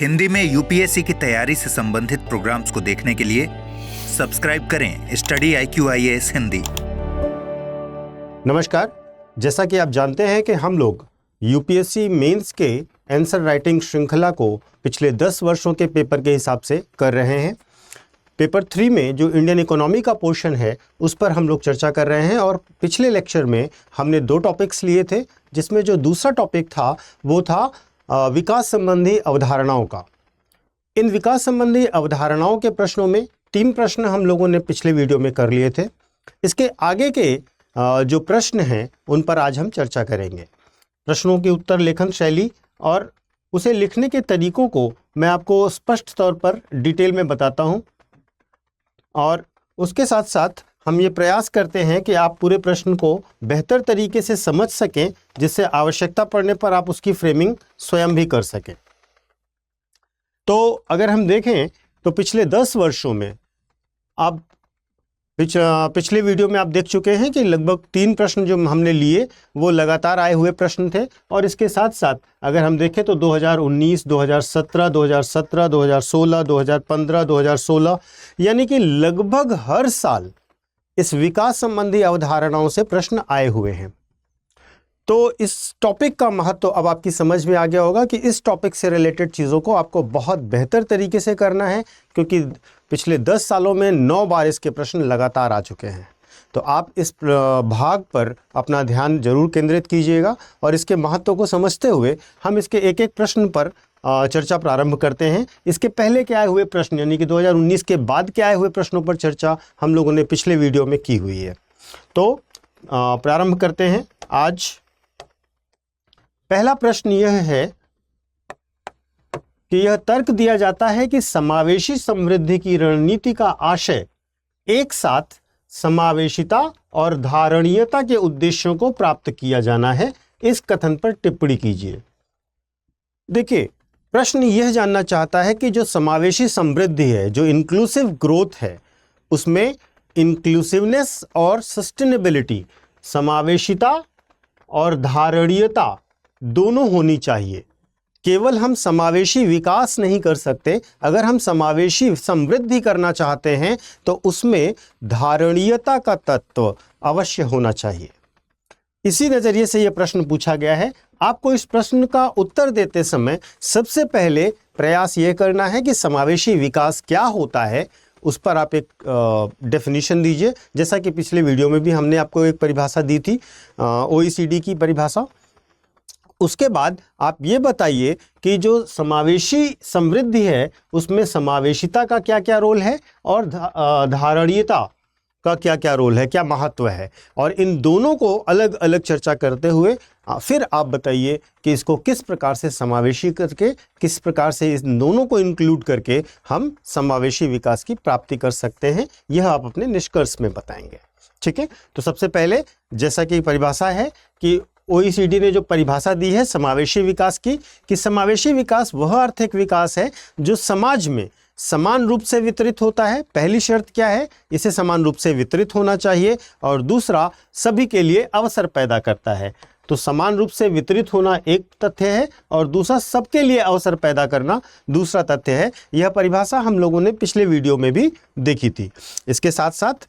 हिंदी में यूपीएससी की तैयारी से संबंधित प्रोग्राम्स को देखने के लिए सब्सक्राइब करें स्टडी IQ-IAS हिंदी। नमस्कार। जैसा कि आप जानते हैं कि हम लोग यूपीएससी मेंस के आंसर राइटिंग श्रृंखला को पिछले 10 वर्षों के पेपर के हिसाब से कर रहे हैं। पेपर 3 में जो इंडियन इकोनॉमी का पोर्शन है उस पर हम लोग चर्चा कर रहे हैं और पिछले लेक्चर में हमने 2 टॉपिक्स लिए थे, जिसमें जो दूसरा टॉपिक था वो था विकास संबंधी अवधारणाओं का। इन विकास संबंधी अवधारणाओं के प्रश्नों में 3 प्रश्न हम लोगों ने पिछले वीडियो में कर लिए थे। इसके आगे के जो प्रश्न हैं उन पर आज हम चर्चा करेंगे। प्रश्नों की उत्तर लेखन शैली और उसे लिखने के तरीकों को मैं आपको स्पष्ट तौर पर डिटेल में बताता हूं, और उसके साथ साथ हम ये प्रयास करते हैं कि आप पूरे प्रश्न को बेहतर तरीके से समझ सकें, जिससे आवश्यकता पड़ने पर आप उसकी फ्रेमिंग स्वयं भी कर सकें। तो अगर हम देखें तो पिछले 10 वर्षों में आप पिछले वीडियो में आप देख चुके हैं कि लगभग 3 प्रश्न जो हमने लिए वो लगातार आए हुए प्रश्न थे, और इसके साथ साथ अगर हम देखें तो 2019, 2017, 2017, 2016, 2015, 2016 यानी कि लगभग हर साल इस विकास संबंधी अवधारणाओं से प्रश्न आए हुए हैं। तो इस टॉपिक का महत्व अब आपकी समझ में आ गया होगा कि इस टॉपिक से रिलेटेड चीज़ों को आपको बहुत बेहतर तरीके से करना है, क्योंकि पिछले 10 सालों में 9 बार इसके प्रश्न लगातार आ चुके हैं। तो आप इस भाग पर अपना ध्यान जरूर केंद्रित कीजिएगा, और इसके महत्व को समझते हुए हम इसके एक एक प्रश्न पर चर्चा प्रारंभ करते हैं। इसके पहले के आए हुए प्रश्न यानी कि 2019 के बाद के आए हुए प्रश्नों पर चर्चा हम लोगों ने पिछले वीडियो में की हुई है। तो प्रारंभ करते हैं। आज पहला प्रश्न यह है कि यह तर्क दिया जाता है कि समावेशी समृद्धि की रणनीति का आशय एक साथ समावेशिता और धारणीयता के उद्देश्यों को प्राप्त किया जाना है। इस कथन पर टिप्पणी कीजिए। देखिए, प्रश्न यह जानना चाहता है कि जो समावेशी समृद्धि है, जो इंक्लूसिव ग्रोथ है, उसमें इंक्लूसिवनेस और सस्टेनेबिलिटी, समावेशिता और धारणीयता दोनों होनी चाहिए। केवल हम समावेशी विकास नहीं कर सकते। अगर हम समावेशी समृद्धि करना चाहते हैं तो उसमें धारणीयता का तत्व अवश्य होना चाहिए। इसी नजरिए से यह प्रश्न पूछा गया है। आपको इस प्रश्न का उत्तर देते समय सबसे पहले प्रयास यह करना है कि समावेशी विकास क्या होता है, उस पर आप एक डेफिनेशन दीजिए। जैसा कि पिछले वीडियो में भी हमने आपको एक परिभाषा दी थी, OECD की परिभाषा। उसके बाद आप ये बताइए कि जो समावेशी समृद्धि है उसमें समावेशिता का क्या क्या रोल है और धारणीयता का क्या क्या रोल है, क्या महत्व है, और इन दोनों को अलग अलग चर्चा करते हुए फिर आप बताइए कि इसको किस प्रकार से समावेशी करके, किस प्रकार से इन दोनों को इंक्लूड करके हम समावेशी विकास की प्राप्ति कर सकते हैं। यह आप अपने निष्कर्ष में बताएंगे। ठीक है। तो सबसे पहले जैसा कि परिभाषा है कि OECD ने जो परिभाषा दी है समावेशी विकास की, कि समावेशी विकास वह आर्थिक विकास है जो समाज में समान रूप से वितरित होता है। पहली शर्त क्या है? इसे समान रूप से वितरित होना चाहिए, और दूसरा सभी के लिए अवसर पैदा करता है। तो समान रूप से वितरित होना एक तथ्य है, और दूसरा सबके लिए अवसर पैदा करना दूसरा तथ्य है। यह परिभाषा हम लोगों ने पिछले वीडियो में भी देखी थी। इसके साथ साथ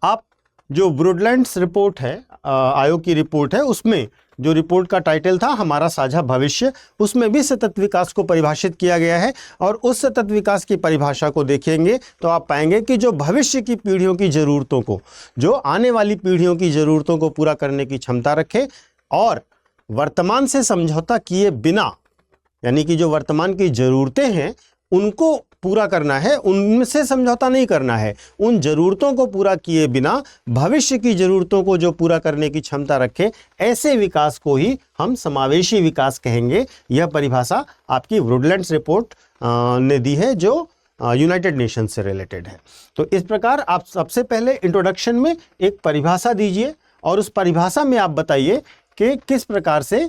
आप जो ब्रॉडलैंड्स रिपोर्ट है, आयोग की रिपोर्ट है, उसमें जो रिपोर्ट का टाइटल था हमारा साझा भविष्य, उसमें भी सतत विकास को परिभाषित किया गया है। और उस सतत विकास की परिभाषा को देखेंगे तो आप पाएंगे कि जो भविष्य की पीढ़ियों की ज़रूरतों को, जो आने वाली पीढ़ियों की ज़रूरतों को पूरा करने की क्षमता रखे, और वर्तमान से समझौता किए बिना, यानी कि जो वर्तमान की ज़रूरतें हैं उनको पूरा करना है, उनसे समझौता नहीं करना है। उन ज़रूरतों को पूरा किए बिना भविष्य की ज़रूरतों को जो पूरा करने की क्षमता रखे, ऐसे विकास को ही हम समावेशी विकास कहेंगे। यह परिभाषा आपकी ब्रॉडलैंड्स रिपोर्ट ने दी है, जो यूनाइटेड नेशन से रिलेटेड है। तो इस प्रकार आप सबसे पहले इंट्रोडक्शन में एक परिभाषा दीजिए, और उस परिभाषा में आप बताइए कि किस प्रकार से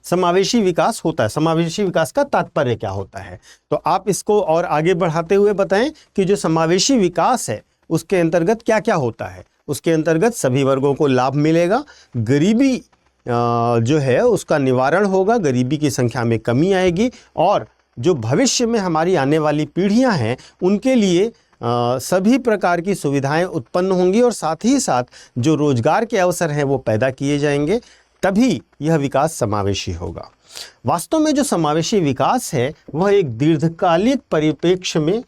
समावेशी विकास होता है, समावेशी विकास का तात्पर्य क्या होता है। तो आप इसको और आगे बढ़ाते हुए बताएं कि जो समावेशी विकास है उसके अंतर्गत क्या क्या होता है। उसके अंतर्गत सभी वर्गों को लाभ मिलेगा, गरीबी जो है उसका निवारण होगा, गरीबी की संख्या में कमी आएगी और जो भविष्य में हमारी आने वाली पीढ़ियां हैं उनके लिए सभी प्रकार की सुविधाएं उत्पन्न होंगी और साथ ही साथ जो रोजगार के अवसर हैं वो पैदा किए जाएंगे, तभी यह विकास समावेशी होगा। वास्तव में जो समावेशी विकास है वह एक दीर्घकालिक परिप्रेक्ष्य में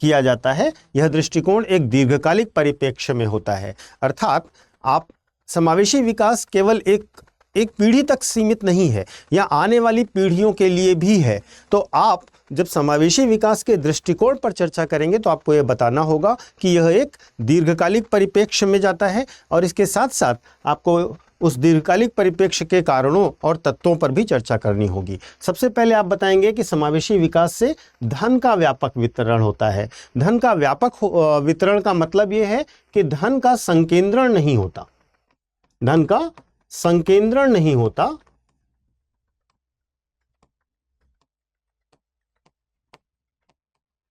किया जाता है। यह दृष्टिकोण एक दीर्घकालिक परिप्रेक्ष्य में होता है, अर्थात आप समावेशी विकास केवल एक पीढ़ी तक सीमित नहीं है या आने वाली पीढ़ियों के लिए भी है। तो आप जब समावेशी विकास के दृष्टिकोण पर चर्चा करेंगे तो आपको यह बताना होगा कि यह एक दीर्घकालिक परिप्रेक्ष्य में जाता है और इसके साथ साथ आपको उस दीर्घकालिक परिप्रेक्ष्य के कारणों और तत्वों पर भी चर्चा करनी होगी। सबसे पहले आप बताएंगे कि समावेशी विकास से धन का व्यापक वितरण होता है। धन का व्यापक वितरण का मतलब यह है कि धन का संकेंद्रण नहीं होता, धन का संकेंद्रण नहीं होता,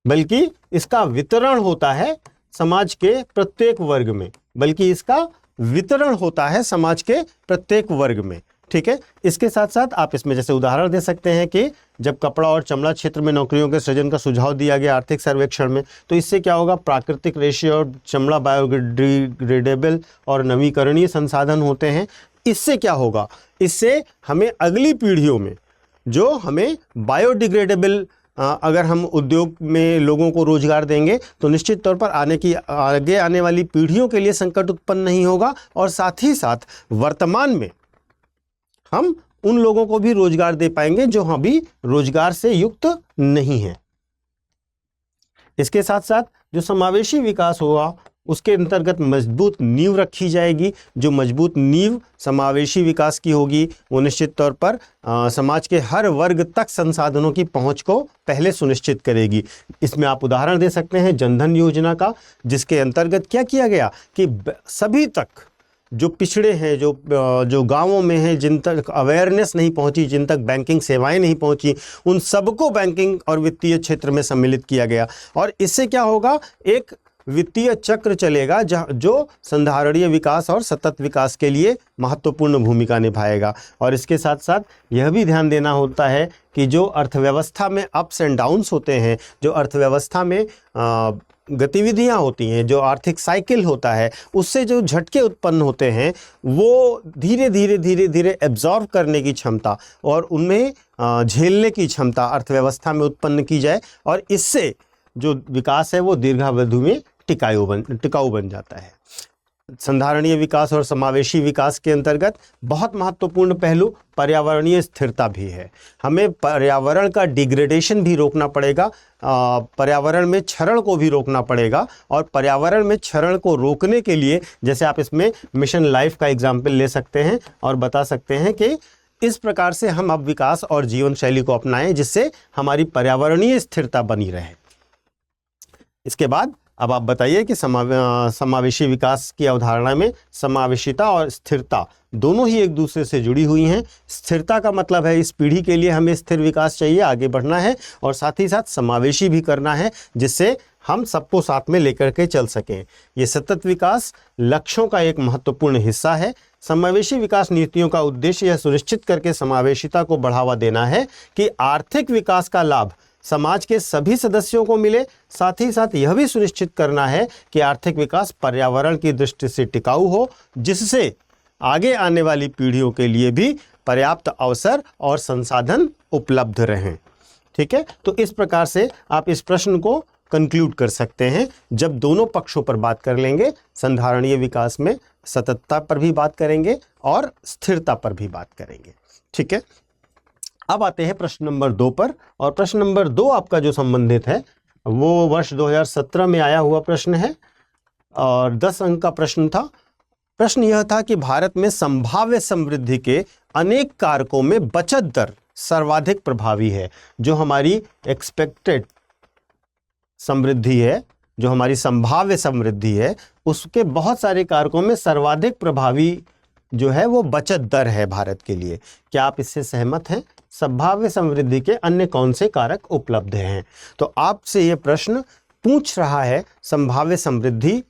बल्कि इसका वितरण होता है समाज के प्रत्येक वर्ग में, बल्कि इसका वितरण होता है समाज के प्रत्येक वर्ग में। ठीक है, इसके साथ साथ आप इसमें जैसे उदाहरण दे सकते हैं कि जब कपड़ा और चमड़ा क्षेत्र में नौकरियों के सृजन का सुझाव दिया गया आर्थिक सर्वेक्षण में, तो इससे क्या होगा, प्राकृतिक रेशे और चमड़ा बायोडिग्रेडेबल और नवीकरणीय संसाधन होते हैं। इससे क्या होगा, इससे हमें अगली पीढ़ियों में जो हमें बायोडिग्रेडेबल अगर हम उद्योग में लोगों को रोजगार देंगे तो निश्चित तौर पर आगे आने वाली पीढ़ियों के लिए संकट उत्पन्न नहीं होगा और साथ ही साथ वर्तमान में हम उन लोगों को भी रोजगार दे पाएंगे जो अभी रोजगार से युक्त नहीं है। इसके साथ साथ जो समावेशी विकास होगा उसके अंतर्गत मजबूत नींव रखी जाएगी। जो मजबूत नींव समावेशी विकास की होगी वो निश्चित तौर पर समाज के हर वर्ग तक संसाधनों की पहुंच को पहले सुनिश्चित करेगी। इसमें आप उदाहरण दे सकते हैं जनधन योजना का, जिसके अंतर्गत क्या किया गया कि सभी तक जो पिछड़े हैं, जो गांवों में हैं, जिन तक अवेयरनेस नहीं पहुंची, जिन तक बैंकिंग सेवाएं नहीं पहुंची, उन सबको बैंकिंग और वित्तीय क्षेत्र में सम्मिलित किया गया। और इससे क्या होगा, एक वित्तीय चक्र चलेगा जो संधारणीय विकास और सतत विकास के लिए महत्वपूर्ण भूमिका निभाएगा। और इसके साथ साथ यह भी ध्यान देना होता है कि जो अर्थव्यवस्था में अप्स एंड डाउन्स होते हैं, जो अर्थव्यवस्था में गतिविधियां होती हैं, जो आर्थिक साइकिल होता है, उससे जो झटके उत्पन्न होते हैं वो धीरे धीरे एब्जॉर्ब करने की क्षमता और उनमें झेलने की क्षमता अर्थव्यवस्था में उत्पन्न की जाए और इससे जो विकास है वो दीर्घावधि में टिकाऊ बन जाता है। संधारणीय विकास और समावेशी विकास के अंतर्गत बहुत महत्वपूर्ण पहलू पर्यावरणीय स्थिरता भी है। हमें पर्यावरण का डिग्रेडेशन भी रोकना पड़ेगा, पर्यावरण में क्षरण को भी रोकना पड़ेगा। और पर्यावरण में क्षरण को रोकने के लिए जैसे आप इसमें मिशन लाइफ का एग्जाम्पल ले सकते हैं और बता सकते हैं कि इस प्रकार से हम अब विकास और जीवन शैली को अपनाएं जिससे हमारी पर्यावरणीय स्थिरता बनी रहे। इसके बाद अब आप बताइए कि समावेशी विकास की अवधारणा में समावेशिता और स्थिरता दोनों ही एक दूसरे से जुड़ी हुई हैं। स्थिरता का मतलब है इस पीढ़ी के लिए हमें स्थिर विकास चाहिए, आगे बढ़ना है और साथ ही साथ समावेशी भी करना है जिससे हम सबको साथ में लेकर के चल सकें। ये सतत विकास लक्ष्यों का एक महत्वपूर्ण हिस्सा है। समावेशी विकास नीतियों का उद्देश्य यह सुनिश्चित करके समावेशिता को बढ़ावा देना है कि आर्थिक विकास का लाभ समाज के सभी सदस्यों को मिले, साथ ही साथ यह भी सुनिश्चित करना है कि आर्थिक विकास पर्यावरण की दृष्टि से टिकाऊ हो जिससे आगे आने वाली पीढ़ियों के लिए भी पर्याप्त अवसर और संसाधन उपलब्ध रहें। ठीक है, तो इस प्रकार से आप इस प्रश्न को कंक्लूड कर सकते हैं। जब दोनों पक्षों पर बात कर लेंगे, संधारणीय विकास में सततता पर भी बात करेंगे और स्थिरता पर भी बात करेंगे। ठीक है, अब आते हैं प्रश्न नंबर 2 पर। और प्रश्न नंबर 2 आपका जो संबंधित है वो वर्ष 2017 में आया हुआ प्रश्न है और 10 अंक का प्रश्न था। प्रश्न यह था कि भारत में संभाव्य समृद्धि के अनेक कारकों में बचत दर सर्वाधिक प्रभावी है। जो हमारी एक्सपेक्टेड समृद्धि है, जो हमारी संभाव्य समृद्धि है, उसके बहुत सारे कारकों में सर्वाधिक प्रभावी जो है वो बचत दर है भारत के लिए। क्या आप इससे सहमत हैं? संभाव्य समृद्धि के अन्य कौन से कारक उपलब्ध हैं? तो आपसे ये प्रश्न पूछ रहा है संभाव्य समृद्धि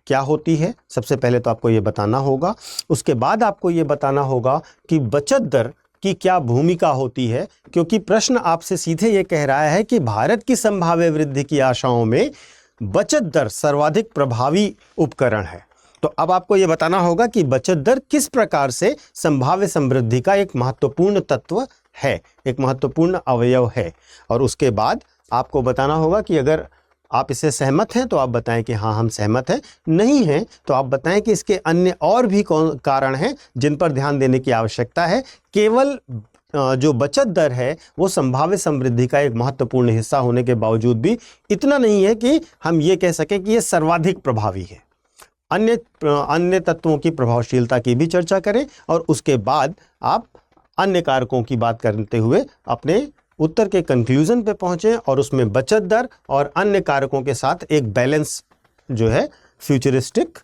क्या होती है, सबसे पहले तो आपको ये बताना होगा। उसके बाद आपको ये बताना होगा कि बचत दर की क्या भूमिका होती है, क्योंकि प्रश्न आपसे सीधे ये कह रहा है कि भारत की संभाव्य वृद्धि की आशाओं में बचत दर सर्वाधिक प्रभावी उपकरण है। तो अब आपको ये बताना होगा कि बचत दर किस प्रकार से संभाव्य समृद्धि का एक महत्वपूर्ण तत्व है, एक महत्वपूर्ण अवयव है। और उसके बाद आपको बताना होगा कि अगर आप इससे सहमत हैं तो आप बताएं कि हाँ हम सहमत हैं, नहीं हैं तो आप बताएं कि इसके अन्य और भी कौन कारण हैं जिन पर ध्यान देने की आवश्यकता है। केवल जो बचत दर है वो संभाव्य समृद्धि का एक महत्वपूर्ण हिस्सा होने के बावजूद भी इतना नहीं है कि हम ये कह सकें कि ये सर्वाधिक प्रभावी है। अन्य तत्वों की प्रभावशीलता की भी चर्चा करें और उसके बाद आप अन्य कारकों की बात करते हुए अपने उत्तर के कंक्लूजन पे पहुंचे और उसमें बचत दर और अन्य कारकों के साथ एक बैलेंस जो है फ्यूचरिस्टिक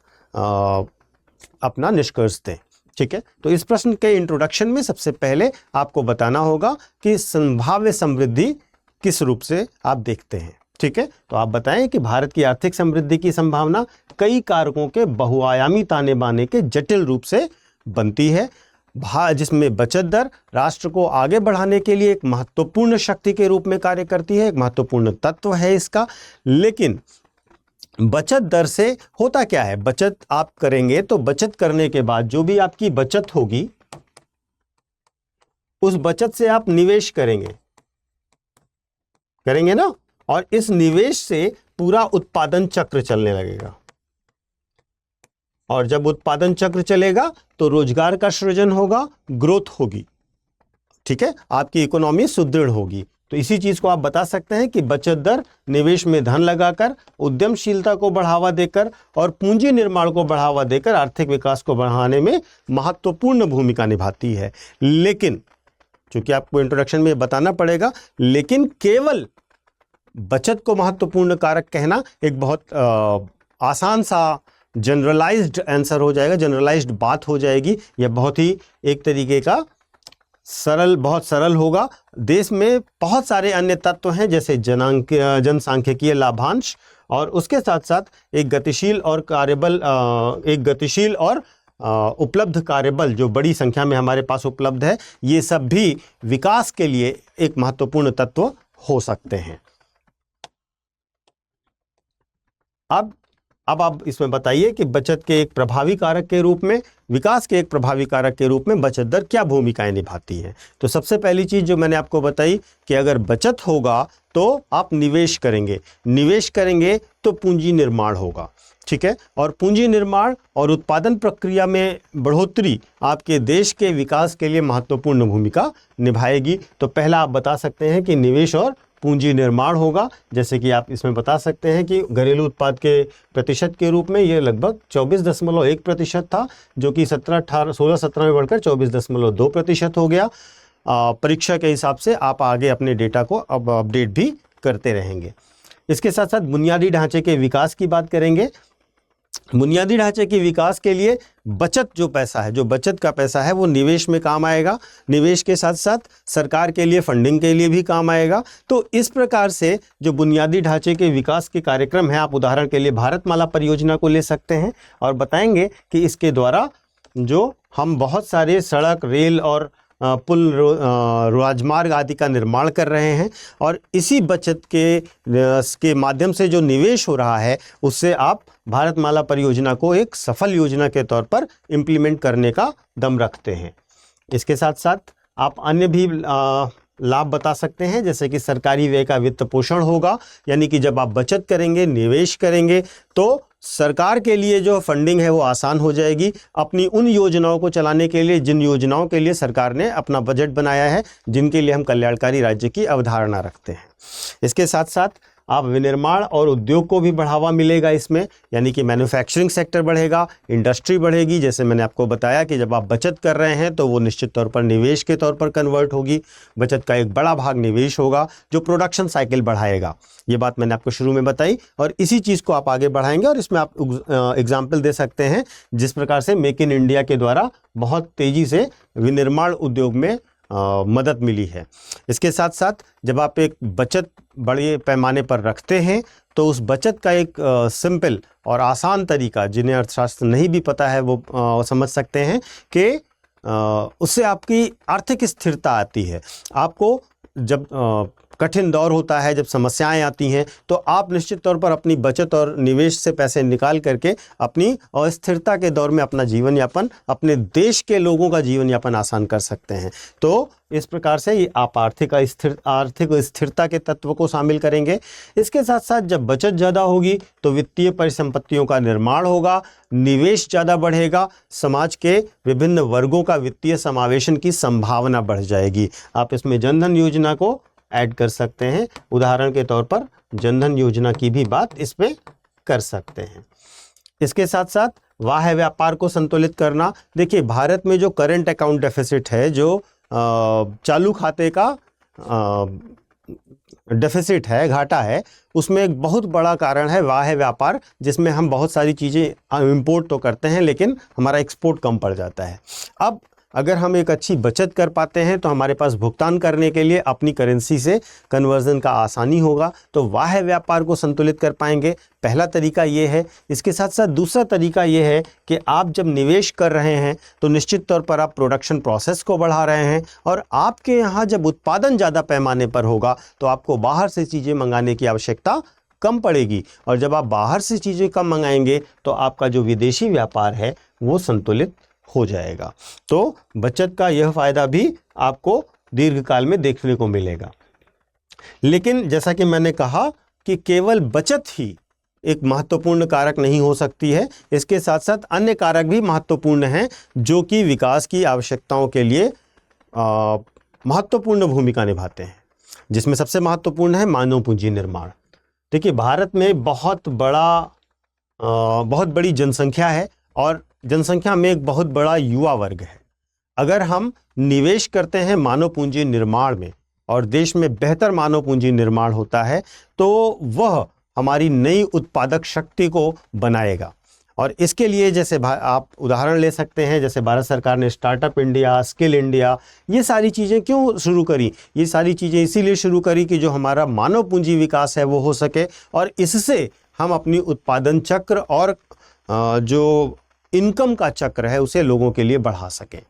अपना निष्कर्ष दें। ठीक है, तो इस प्रश्न के इंट्रोडक्शन में सबसे पहले आपको बताना होगा कि संभाव्य समृद्धि किस रूप से आप देखते हैं। ठीक है, तो आप बताएं कि भारत की आर्थिक समृद्धि की संभावना कई कारकों के बहुआयामी ताने बाने के जटिल रूप से बनती है, जिसमें बचत दर राष्ट्र को आगे बढ़ाने के लिए एक महत्वपूर्ण शक्ति के रूप में कार्य करती है, एक महत्वपूर्ण तत्व है इसका। लेकिन बचत दर से होता क्या है, बचत आप करेंगे तो बचत करने के बाद जो भी आपकी बचत होगी उस बचत से आप निवेश करेंगे ना, और इस निवेश से पूरा उत्पादन चक्र चलने लगेगा। और जब उत्पादन चक्र चलेगा तो रोजगार का सृजन होगा, ग्रोथ होगी। ठीक है, आपकी इकोनॉमी सुदृढ़ होगी। तो इसी चीज को आप बता सकते हैं कि बचत दर निवेश में धन लगाकर, उद्यमशीलता को बढ़ावा देकर और पूंजी निर्माण को बढ़ावा देकर आर्थिक विकास को बढ़ाने में महत्वपूर्ण भूमिका निभाती है। लेकिन चूंकि आपको इंट्रोडक्शन में बताना पड़ेगा, लेकिन केवल बचत को महत्वपूर्ण कारक कहना एक बहुत आसान सा जनरलाइज्ड आंसर हो जाएगा, जनरलाइज्ड बात हो जाएगी। यह बहुत ही एक तरीके का बहुत सरल होगा। देश में बहुत सारे अन्य तत्व हैं जैसे जनसांख्यिकीय लाभांश और उसके साथ साथ एक गतिशील और उपलब्ध कार्यबल जो बड़ी संख्या में हमारे पास उपलब्ध है। ये सब भी विकास के लिए एक महत्वपूर्ण तत्व हो सकते हैं। अब आप इसमें बताइए कि बचत के एक प्रभावी कारक के रूप में, विकास के एक प्रभावी कारक के रूप में बचत दर क्या भूमिकाएं निभाती है। तो सबसे पहली चीज जो मैंने आपको बताई कि अगर बचत होगा तो आप निवेश करेंगे तो पूंजी निर्माण होगा। ठीक है, और पूंजी निर्माण और उत्पादन प्रक्रिया में बढ़ोतरी आपके देश के विकास के लिए महत्वपूर्ण भूमिका निभाएगी। तो पहला आप बता सकते हैं कि निवेश और पूंजी निर्माण होगा। जैसे कि आप इसमें बता सकते हैं कि घरेलू उत्पाद के प्रतिशत के रूप में ये लगभग 24.1% था, जो कि 16-17 में बढ़कर 24.2% हो गया। परीक्षा के हिसाब से आप आगे अपने डेटा को अब अपडेट भी करते रहेंगे। इसके साथ साथ बुनियादी ढांचे के विकास की बात करेंगे। बुनियादी ढांचे के विकास के लिए बचत जो बचत का पैसा है वो निवेश में काम आएगा। निवेश के साथ साथ सरकार के लिए फंडिंग के लिए भी काम आएगा। तो इस प्रकार से जो बुनियादी ढांचे के विकास के कार्यक्रम है, आप उदाहरण के लिए भारतमाला परियोजना को ले सकते हैं और बताएंगे कि इसके द्वारा जो हम बहुत सारे सड़क, रेल और पुल, राजमार्ग आदि का निर्माण कर रहे हैं और इसी बचत के माध्यम से जो निवेश हो रहा है उससे आप भारतमाला परियोजना को एक सफल योजना के तौर पर इम्प्लीमेंट करने का दम रखते हैं। इसके साथ साथ आप अन्य भी लाभ बता सकते हैं, जैसे कि सरकारी व्यय का वित्त पोषण होगा, यानी कि जब आप बचत करेंगे, निवेश करेंगे तो सरकार के लिए जो फंडिंग है वो आसान हो जाएगी अपनी उन योजनाओं को चलाने के लिए जिन योजनाओं के लिए सरकार ने अपना बजट बनाया है, जिनके लिए हम कल्याणकारी राज्य की अवधारणा रखते हैं। इसके साथ साथ आप विनिर्माण और उद्योग को भी बढ़ावा मिलेगा इसमें, यानी कि मैन्युफैक्चरिंग सेक्टर बढ़ेगा, इंडस्ट्री बढ़ेगी। जैसे मैंने आपको बताया कि जब आप बचत कर रहे हैं तो वो निश्चित तौर पर निवेश के तौर पर कन्वर्ट होगी। बचत का एक बड़ा भाग निवेश होगा जो प्रोडक्शन साइकिल बढ़ाएगा। ये बात मैंने आपको शुरू में बताई और इसी चीज़ को आप आगे बढ़ाएंगे और इसमें आप एग्जाम्पल दे सकते हैं जिस प्रकार से मेक इन इंडिया के द्वारा बहुत तेज़ी से विनिर्माण उद्योग में मदद मिली है। इसके साथ साथ जब आप एक बचत बड़े पैमाने पर रखते हैं तो उस बचत का एक सिंपल और आसान तरीका, जिन्हें अर्थशास्त्र नहीं भी पता है वो समझ सकते हैं कि उससे आपकी आर्थिक स्थिरता आती है। आपको जब कठिन दौर होता है, जब समस्याएं आती हैं, तो आप निश्चित तौर पर अपनी बचत और निवेश से पैसे निकाल करके अपनी अस्थिरता के दौर में अपना जीवन यापन, अपने देश के लोगों का जीवन यापन आसान कर सकते हैं। तो इस प्रकार से ये आप आर्थिक स्थिरता के तत्व को शामिल करेंगे। इसके साथ साथ जब बचत ज़्यादा होगी तो वित्तीय परिसंपत्तियों का निर्माण होगा, निवेश ज़्यादा बढ़ेगा, समाज के विभिन्न वर्गों का वित्तीय समावेशन की संभावना बढ़ जाएगी। आप इसमें जनधन योजना को ऐड कर सकते हैं। उदाहरण के तौर पर जनधन योजना की भी बात इसमें कर सकते हैं। इसके साथ साथ बाह्य व्यापार को संतुलित करना। देखिए, भारत में जो करंट अकाउंट डेफिसिट है, जो चालू खाते का डेफिसिट है, घाटा है, उसमें एक बहुत बड़ा कारण है बाह्य व्यापार, जिसमें हम बहुत सारी चीज़ें इंपोर्ट तो करते हैं लेकिन हमारा एक्सपोर्ट कम पड़ जाता है। अब अगर हम एक अच्छी बचत कर पाते हैं तो हमारे पास भुगतान करने के लिए अपनी करेंसी से कन्वर्जन का आसानी होगा, तो बाह्य व्यापार को संतुलित कर पाएंगे। पहला तरीका ये है। इसके साथ साथ दूसरा तरीका ये है कि आप जब निवेश कर रहे हैं तो निश्चित तौर पर आप प्रोडक्शन प्रोसेस को बढ़ा रहे हैं, और आपके यहाँ जब उत्पादन ज़्यादा पैमाने पर होगा तो आपको बाहर से चीज़ें मंगाने की आवश्यकता कम पड़ेगी, और जब आप बाहर से चीज़ें कम मंगाएंगे तो आपका जो विदेशी व्यापार है वो संतुलित हो जाएगा। तो बचत का यह फायदा भी आपको दीर्घकाल में देखने को मिलेगा। लेकिन जैसा कि मैंने कहा कि केवल बचत ही एक महत्वपूर्ण कारक नहीं हो सकती है, इसके साथ साथ अन्य कारक भी महत्वपूर्ण हैं जो कि विकास की आवश्यकताओं के लिए महत्वपूर्ण भूमिका निभाते हैं, जिसमें सबसे महत्वपूर्ण है मानव पूंजी निर्माण। देखिए, भारत में बहुत बड़ी जनसंख्या है और जनसंख्या में एक बहुत बड़ा युवा वर्ग है। अगर हम निवेश करते हैं मानव पूंजी निर्माण में और देश में बेहतर मानव पूंजी निर्माण होता है तो वह हमारी नई उत्पादक शक्ति को बनाएगा। और इसके लिए जैसे आप उदाहरण ले सकते हैं, जैसे भारत सरकार ने स्टार्टअप इंडिया, स्किल इंडिया, ये सारी चीज़ें क्यों शुरू करी? ये सारी चीज़ें इसीलिए शुरू करी कि जो हमारा मानव पूंजी विकास है वो हो सके, और इससे हम अपनी उत्पादन चक्र और जो इनकम का चक्र है उसे लोगों के लिए बढ़ा सकें।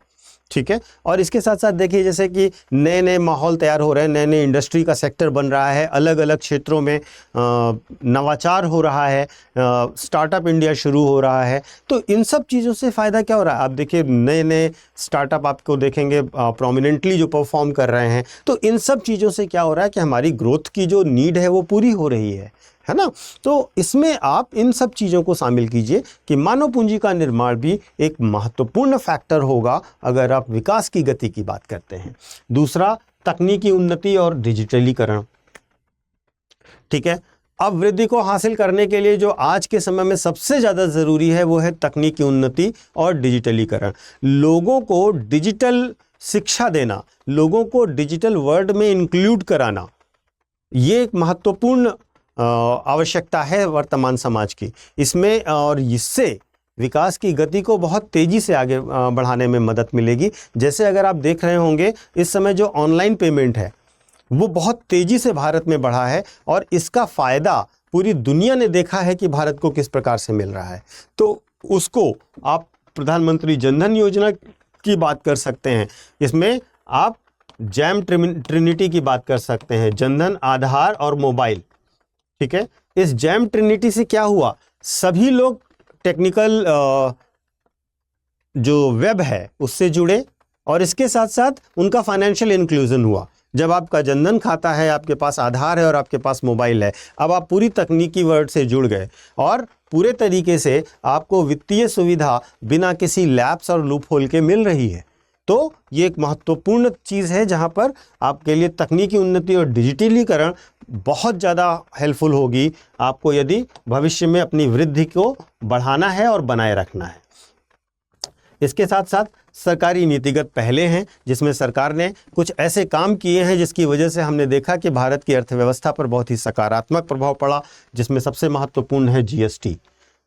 ठीक है। और इसके साथ साथ देखिए, जैसे कि नए नए माहौल तैयार हो रहे हैं, नए नए इंडस्ट्री का सेक्टर बन रहा है, अलग अलग क्षेत्रों में नवाचार हो रहा है, स्टार्टअप इंडिया शुरू हो रहा है। तो इन सब चीज़ों से फ़ायदा क्या हो रहा है? आप देखिए, नए नए स्टार्टअप आपको देखेंगे प्रोमिनेंटली जो परफॉर्म कर रहे हैं। तो इन सब चीज़ों से क्या हो रहा है कि हमारी ग्रोथ की जो नीड है वो पूरी हो रही है ना। तो इसमें आप इन सब चीज़ों को शामिल कीजिए कि मानव पूंजी का निर्माण भी एक महत्वपूर्ण फैक्टर होगा अगर आप विकास की गति की बात करते हैं। दूसरा, तकनीकी उन्नति और डिजिटलीकरण। ठीक है। अब वृद्धि को हासिल करने के लिए जो आज के समय में सबसे ज़्यादा ज़रूरी है वो है तकनीकी उन्नति और डिजिटलीकरण। लोगों को डिजिटल शिक्षा देना, लोगों को डिजिटल वर्ल्ड में इंक्लूड कराना, ये एक महत्वपूर्ण आवश्यकता है वर्तमान समाज की। इसमें और इससे विकास की गति को बहुत तेज़ी से आगे बढ़ाने में मदद मिलेगी। जैसे अगर आप देख रहे होंगे, इस समय जो ऑनलाइन पेमेंट है वो बहुत तेज़ी से भारत में बढ़ा है, और इसका फ़ायदा पूरी दुनिया ने देखा है कि भारत को किस प्रकार से मिल रहा है। तो उसको आप प्रधानमंत्री जनधन योजना की बात कर सकते हैं, इसमें आप जैम ट्रिनिटी की बात कर सकते हैं, जनधन, आधार और मोबाइल। ठीक है। इस जैम ट्रिनिटी से क्या हुआ? सभी लोग टेक्निकल जो वेब है उससे जुड़े, और इसके साथ साथ उनका फाइनेंशियल इंक्लूजन हुआ। जब आपका जनधन खाता है, आपके पास आधार है और आपके पास मोबाइल है, अब आप पूरी तकनीकी वर्ल्ड से जुड़ गए और पूरे तरीके से आपको वित्तीय सुविधा बिना किसी लैप्स और लूपहोल के मिल रही है। तो ये एक महत्वपूर्ण चीज़ है जहाँ पर आपके लिए तकनीकी उन्नति और डिजिटलीकरण बहुत ज़्यादा हेल्पफुल होगी आपको, यदि भविष्य में अपनी वृद्धि को बढ़ाना है और बनाए रखना है। इसके साथ साथ सरकारी नीतिगत पहले हैं, जिसमें सरकार ने कुछ ऐसे काम किए हैं जिसकी वजह से हमने देखा कि भारत की अर्थव्यवस्था पर बहुत ही सकारात्मक प्रभाव पड़ा, जिसमें सबसे महत्वपूर्ण है जीएसटी,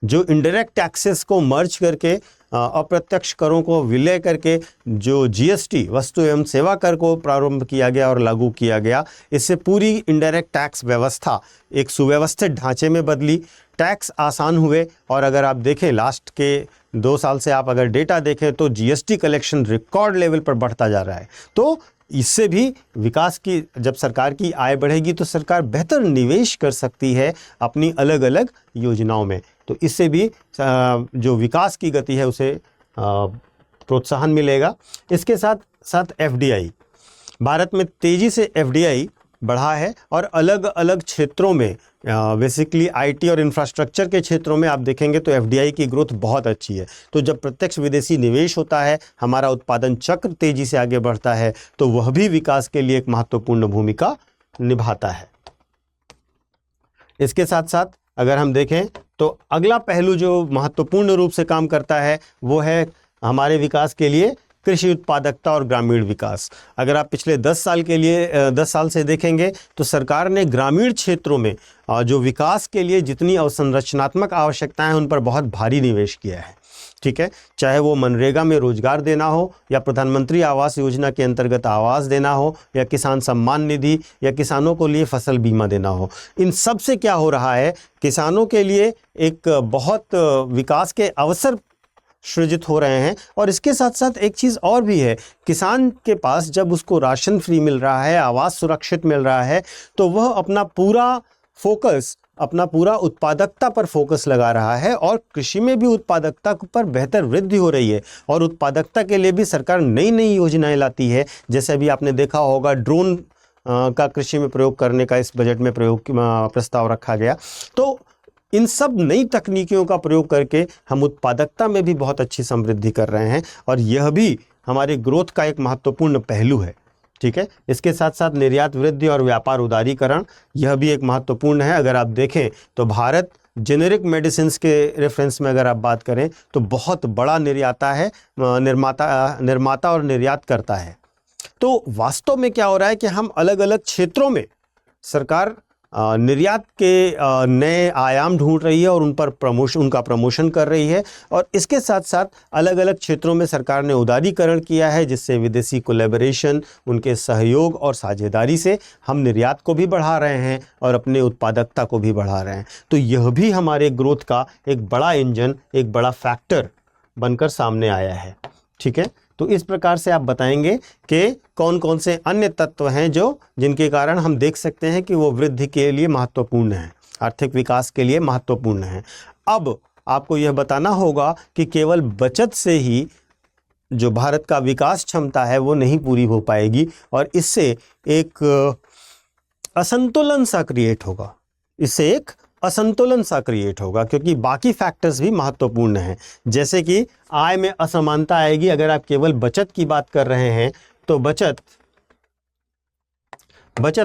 जो इनडायरेक्ट टैक्सेस को मर्ज करके अप्रत्यक्ष करों को विलय करके जो जीएसटी वस्तु एवं सेवा कर को प्रारंभ किया गया और लागू किया गया, इससे पूरी इनडायरेक्ट टैक्स व्यवस्था एक सुव्यवस्थित ढांचे में बदली, टैक्स आसान हुए। और अगर आप देखें लास्ट के 2 साल से आप अगर डेटा देखें तो जीएसटी कलेक्शन रिकॉर्ड लेवल पर बढ़ता जा रहा है। तो इससे भी विकास की, जब सरकार की आय बढ़ेगी तो सरकार बेहतर निवेश कर सकती है अपनी अलग अलग योजनाओं में। तो इससे भी जो विकास की गति है उसे प्रोत्साहन मिलेगा। इसके साथ साथ एफडीआई, भारत में तेज़ी से एफडीआई बढ़ा है और अलग अलग क्षेत्रों में, बेसिकली आईटी और इंफ्रास्ट्रक्चर के क्षेत्रों में आप देखेंगे तो एफडीआई की ग्रोथ बहुत अच्छी है। तो जब प्रत्यक्ष विदेशी निवेश होता है, हमारा उत्पादन चक्र तेज़ी से आगे बढ़ता है, तो वह भी विकास के लिए एक महत्वपूर्ण भूमिका निभाता है। इसके साथ साथ अगर हम देखें तो अगला पहलू जो महत्वपूर्ण रूप से काम करता है वो है हमारे विकास के लिए कृषि उत्पादकता और ग्रामीण विकास। अगर आप पिछले 10 साल से देखेंगे तो सरकार ने ग्रामीण क्षेत्रों में जो विकास के लिए जितनी अवसंरचनात्मक आवश्यकताएं हैं उन पर बहुत भारी निवेश किया है। ठीक है, चाहे वो मनरेगा में रोजगार देना हो या प्रधानमंत्री आवास योजना के अंतर्गत आवास देना हो या किसान सम्मान निधि या किसानों को लिए फसल बीमा देना हो, इन सब से क्या हो रहा है, किसानों के लिए एक बहुत विकास के अवसर सृजित हो रहे हैं। और इसके साथ साथ एक चीज़ और भी है, किसान के पास जब उसको राशन फ्री मिल रहा है, आवास सुरक्षित मिल रहा है, तो वह अपना पूरा उत्पादकता पर फोकस लगा रहा है और कृषि में भी उत्पादकता पर बेहतर वृद्धि हो रही है। और उत्पादकता के लिए भी सरकार नई नई योजनाएं लाती है, जैसे अभी आपने देखा होगा ड्रोन का कृषि में प्रयोग करने का इस बजट में प्रस्ताव रखा गया। तो इन सब नई तकनीकियों का प्रयोग करके हम उत्पादकता में भी बहुत अच्छी समृद्धि कर रहे हैं और यह भी हमारे ग्रोथ का एक महत्वपूर्ण पहलू है। ठीक है, इसके साथ साथ निर्यात वृद्धि और व्यापार उदारीकरण, यह भी एक महत्वपूर्ण है। अगर आप देखें तो भारत जेनेरिक मेडिसिन के रेफरेंस में अगर आप बात करें तो बहुत बड़ा निर्माता और निर्यात करता है। तो वास्तव में क्या हो रहा है कि हम अलग अलग क्षेत्रों में सरकार निर्यात के नए आयाम ढूंढ रही है और उनका प्रमोशन कर रही है। और इसके साथ साथ अलग अलग क्षेत्रों में सरकार ने उदारीकरण किया है, जिससे विदेशी कोलैबोरेशन, उनके सहयोग और साझेदारी से हम निर्यात को भी बढ़ा रहे हैं और अपने उत्पादकता को भी बढ़ा रहे हैं। तो यह भी हमारे ग्रोथ का एक बड़ा इंजन, एक बड़ा फैक्टर बनकर सामने आया है। ठीक है, तो इस प्रकार से आप बताएंगे कि कौन कौन से अन्य तत्व हैं जिनके कारण हम देख सकते हैं कि वो वृद्धि के लिए महत्वपूर्ण हैं, आर्थिक विकास के लिए महत्वपूर्ण हैं। अब आपको यह बताना होगा कि केवल बचत से ही जो भारत का विकास क्षमता है वो नहीं पूरी हो पाएगी और इससे एक असंतुलन सा क्रिएट होगा, क्योंकि बाकी फैक्टर्स भी महत्वपूर्ण हैं। जैसे कि आय में असमानता आएगी। अगर आप केवल बचत की बात कर रहे हैं तो बचत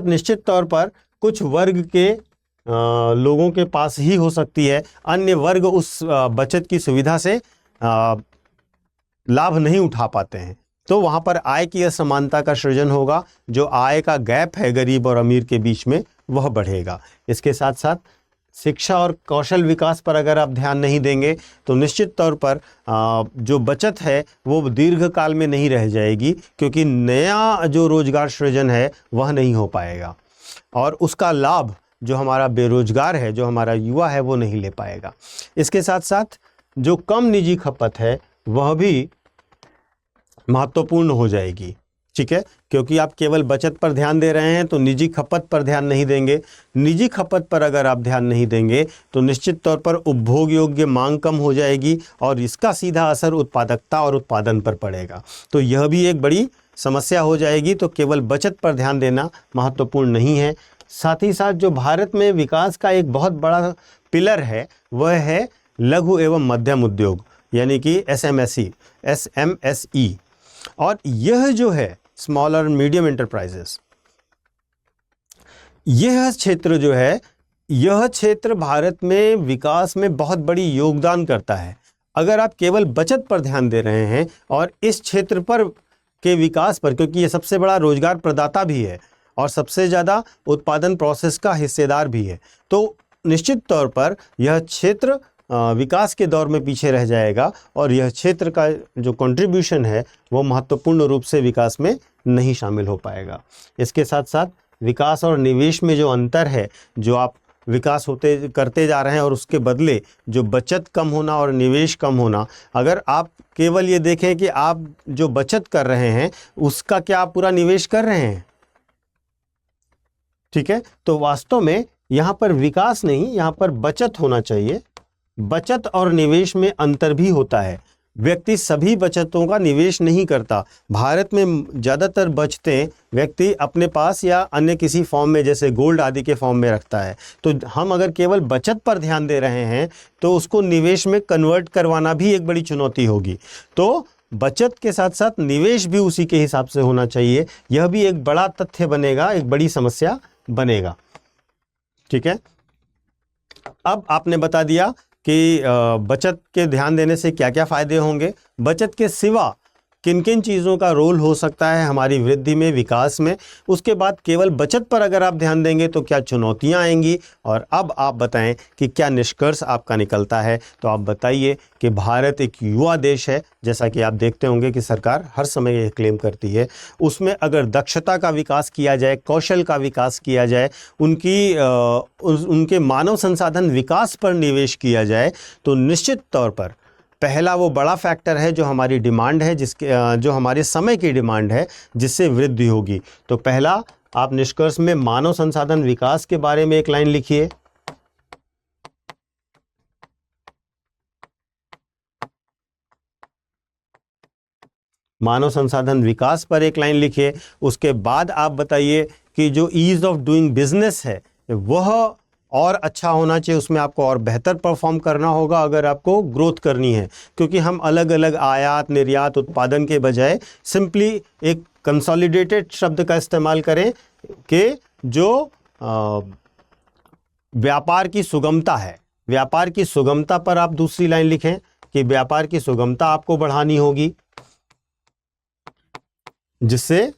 निश्चित तौर पर कुछ वर्ग के लोगों के पास ही हो सकती है, अन्य वर्ग उस बचत की सुविधा से लाभ नहीं उठा पाते हैं। तो वहाँ पर आय की असमानता का सृजन होगा, जो आय का गैप है गरीब और अमीर के बीच में वह बढ़ेगा। इसके साथ साथ शिक्षा और कौशल विकास पर अगर आप ध्यान नहीं देंगे तो निश्चित तौर पर जो बचत है वो दीर्घकाल में नहीं रह जाएगी, क्योंकि नया जो रोजगार सृजन है वह नहीं हो पाएगा और उसका लाभ जो हमारा बेरोजगार है, जो हमारा युवा है, वो नहीं ले पाएगा। इसके साथ साथ जो कम निजी खपत है वह भी महत्वपूर्ण हो जाएगी। ठीक है, क्योंकि आप केवल बचत पर ध्यान दे रहे हैं तो निजी खपत पर ध्यान नहीं देंगे। निजी खपत पर अगर आप ध्यान नहीं देंगे तो निश्चित तौर पर उपभोग योग्य मांग कम हो जाएगी और इसका सीधा असर उत्पादकता और उत्पादन पर पड़ेगा। तो यह भी एक बड़ी समस्या हो जाएगी। तो केवल बचत पर ध्यान देना महत्वपूर्ण नहीं है। साथ ही साथ जो भारत में विकास का एक बहुत बड़ा पिलर है वह है लघु एवं मध्यम उद्योग, यानी कि SMSE। और यह जो है स्मॉल और मीडियम एंटरप्राइजेस, यह क्षेत्र भारत में विकास में बहुत बड़ी योगदान करता है। अगर आप केवल बचत पर ध्यान दे रहे हैं और इस क्षेत्र पर के विकास पर, क्योंकि ये सबसे बड़ा रोजगार प्रदाता भी है और सबसे ज़्यादा उत्पादन प्रोसेस का हिस्सेदार भी है, तो निश्चित तौर पर यह क्षेत्र विकास के दौर में पीछे रह जाएगा और यह क्षेत्र का जो कंट्रीब्यूशन है वो महत्वपूर्ण रूप से विकास में नहीं शामिल हो पाएगा। इसके साथ साथ विकास और निवेश में जो अंतर है, जो आप विकास होते करते जा रहे हैं और उसके बदले जो बचत कम होना और निवेश कम होना, अगर आप केवल ये देखें कि आप जो बचत कर रहे हैं उसका क्या आप पूरा निवेश कर रहे हैं, ठीक है, तो वास्तव में यहाँ पर विकास नहीं, यहाँ पर बचत होना चाहिए। बचत और निवेश में अंतर भी होता है। व्यक्ति सभी बचतों का निवेश नहीं करता। भारत में ज़्यादातर बचतें व्यक्ति अपने पास या अन्य किसी फॉर्म में जैसे गोल्ड आदि के फॉर्म में रखता है। तो हम अगर केवल बचत पर ध्यान दे रहे हैं तो उसको निवेश में कन्वर्ट करवाना भी एक बड़ी चुनौती होगी। तो बचत के साथ साथ निवेश भी उसी के हिसाब से होना चाहिए। यह भी एक बड़ा तथ्य बनेगा, एक बड़ी समस्या बनेगा, ठीक है। अब आपने बता दिया कि बचत के ध्यान देने से क्या क्या फ़ायदे होंगे, बचत के सिवा किन किन चीज़ों का रोल हो सकता है हमारी वृद्धि में, विकास में। उसके बाद केवल बचत पर अगर आप ध्यान देंगे तो क्या चुनौतियां आएंगी, और अब आप बताएं कि क्या निष्कर्ष आपका निकलता है। तो आप बताइए कि भारत एक युवा देश है, जैसा कि आप देखते होंगे कि सरकार हर समय ये क्लेम करती है। उसमें अगर दक्षता का विकास किया जाए, कौशल का विकास किया जाए, उनके मानव संसाधन विकास पर निवेश किया जाए, तो निश्चित तौर पर पहला वो बड़ा फैक्टर है जो हमारी डिमांड है, जो हमारे समय की डिमांड है, जिससे वृद्धि होगी। तो पहला आप निष्कर्ष में मानव संसाधन विकास के बारे में एक लाइन लिखिए। मानव संसाधन विकास पर एक लाइन लिखिए। उसके बाद आप बताइए कि जो ईज ऑफ डूइंग बिजनेस है वह और अच्छा होना चाहिए, उसमें आपको और बेहतर परफॉर्म करना होगा अगर आपको ग्रोथ करनी है। क्योंकि हम अलग अलग आयात, निर्यात, उत्पादन के बजाय सिंपली एक कंसोलिडेटेड शब्द का इस्तेमाल करें कि जो व्यापार की सुगमता है, व्यापार की सुगमता पर आप दूसरी लाइन लिखें कि व्यापार की सुगमता आपको बढ़ानी होगी, जिससे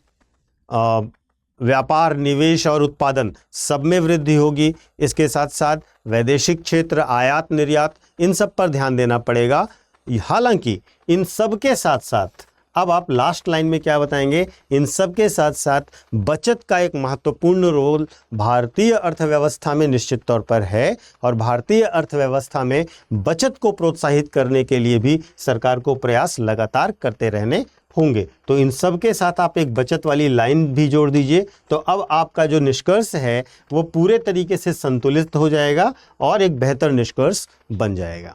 व्यापार, निवेश और उत्पादन सब में वृद्धि होगी। इसके साथ साथ वैदेशिक क्षेत्र, आयात, निर्यात, इन सब पर ध्यान देना पड़ेगा। हालांकि इन सब के साथ साथ अब आप लास्ट लाइन में क्या बताएंगे, इन सब के साथ साथ बचत का एक महत्वपूर्ण रोल भारतीय अर्थव्यवस्था में निश्चित तौर पर है, और भारतीय अर्थव्यवस्था में बचत को प्रोत्साहित करने के लिए भी सरकार को प्रयास लगातार करते रहने होंगे। तो इन सब के साथ आप एक बचत वाली लाइन भी जोड़ दीजिए। तो अब आपका जो निष्कर्ष है वो पूरे तरीके से संतुलित हो जाएगा और एक बेहतर निष्कर्ष बन जाएगा,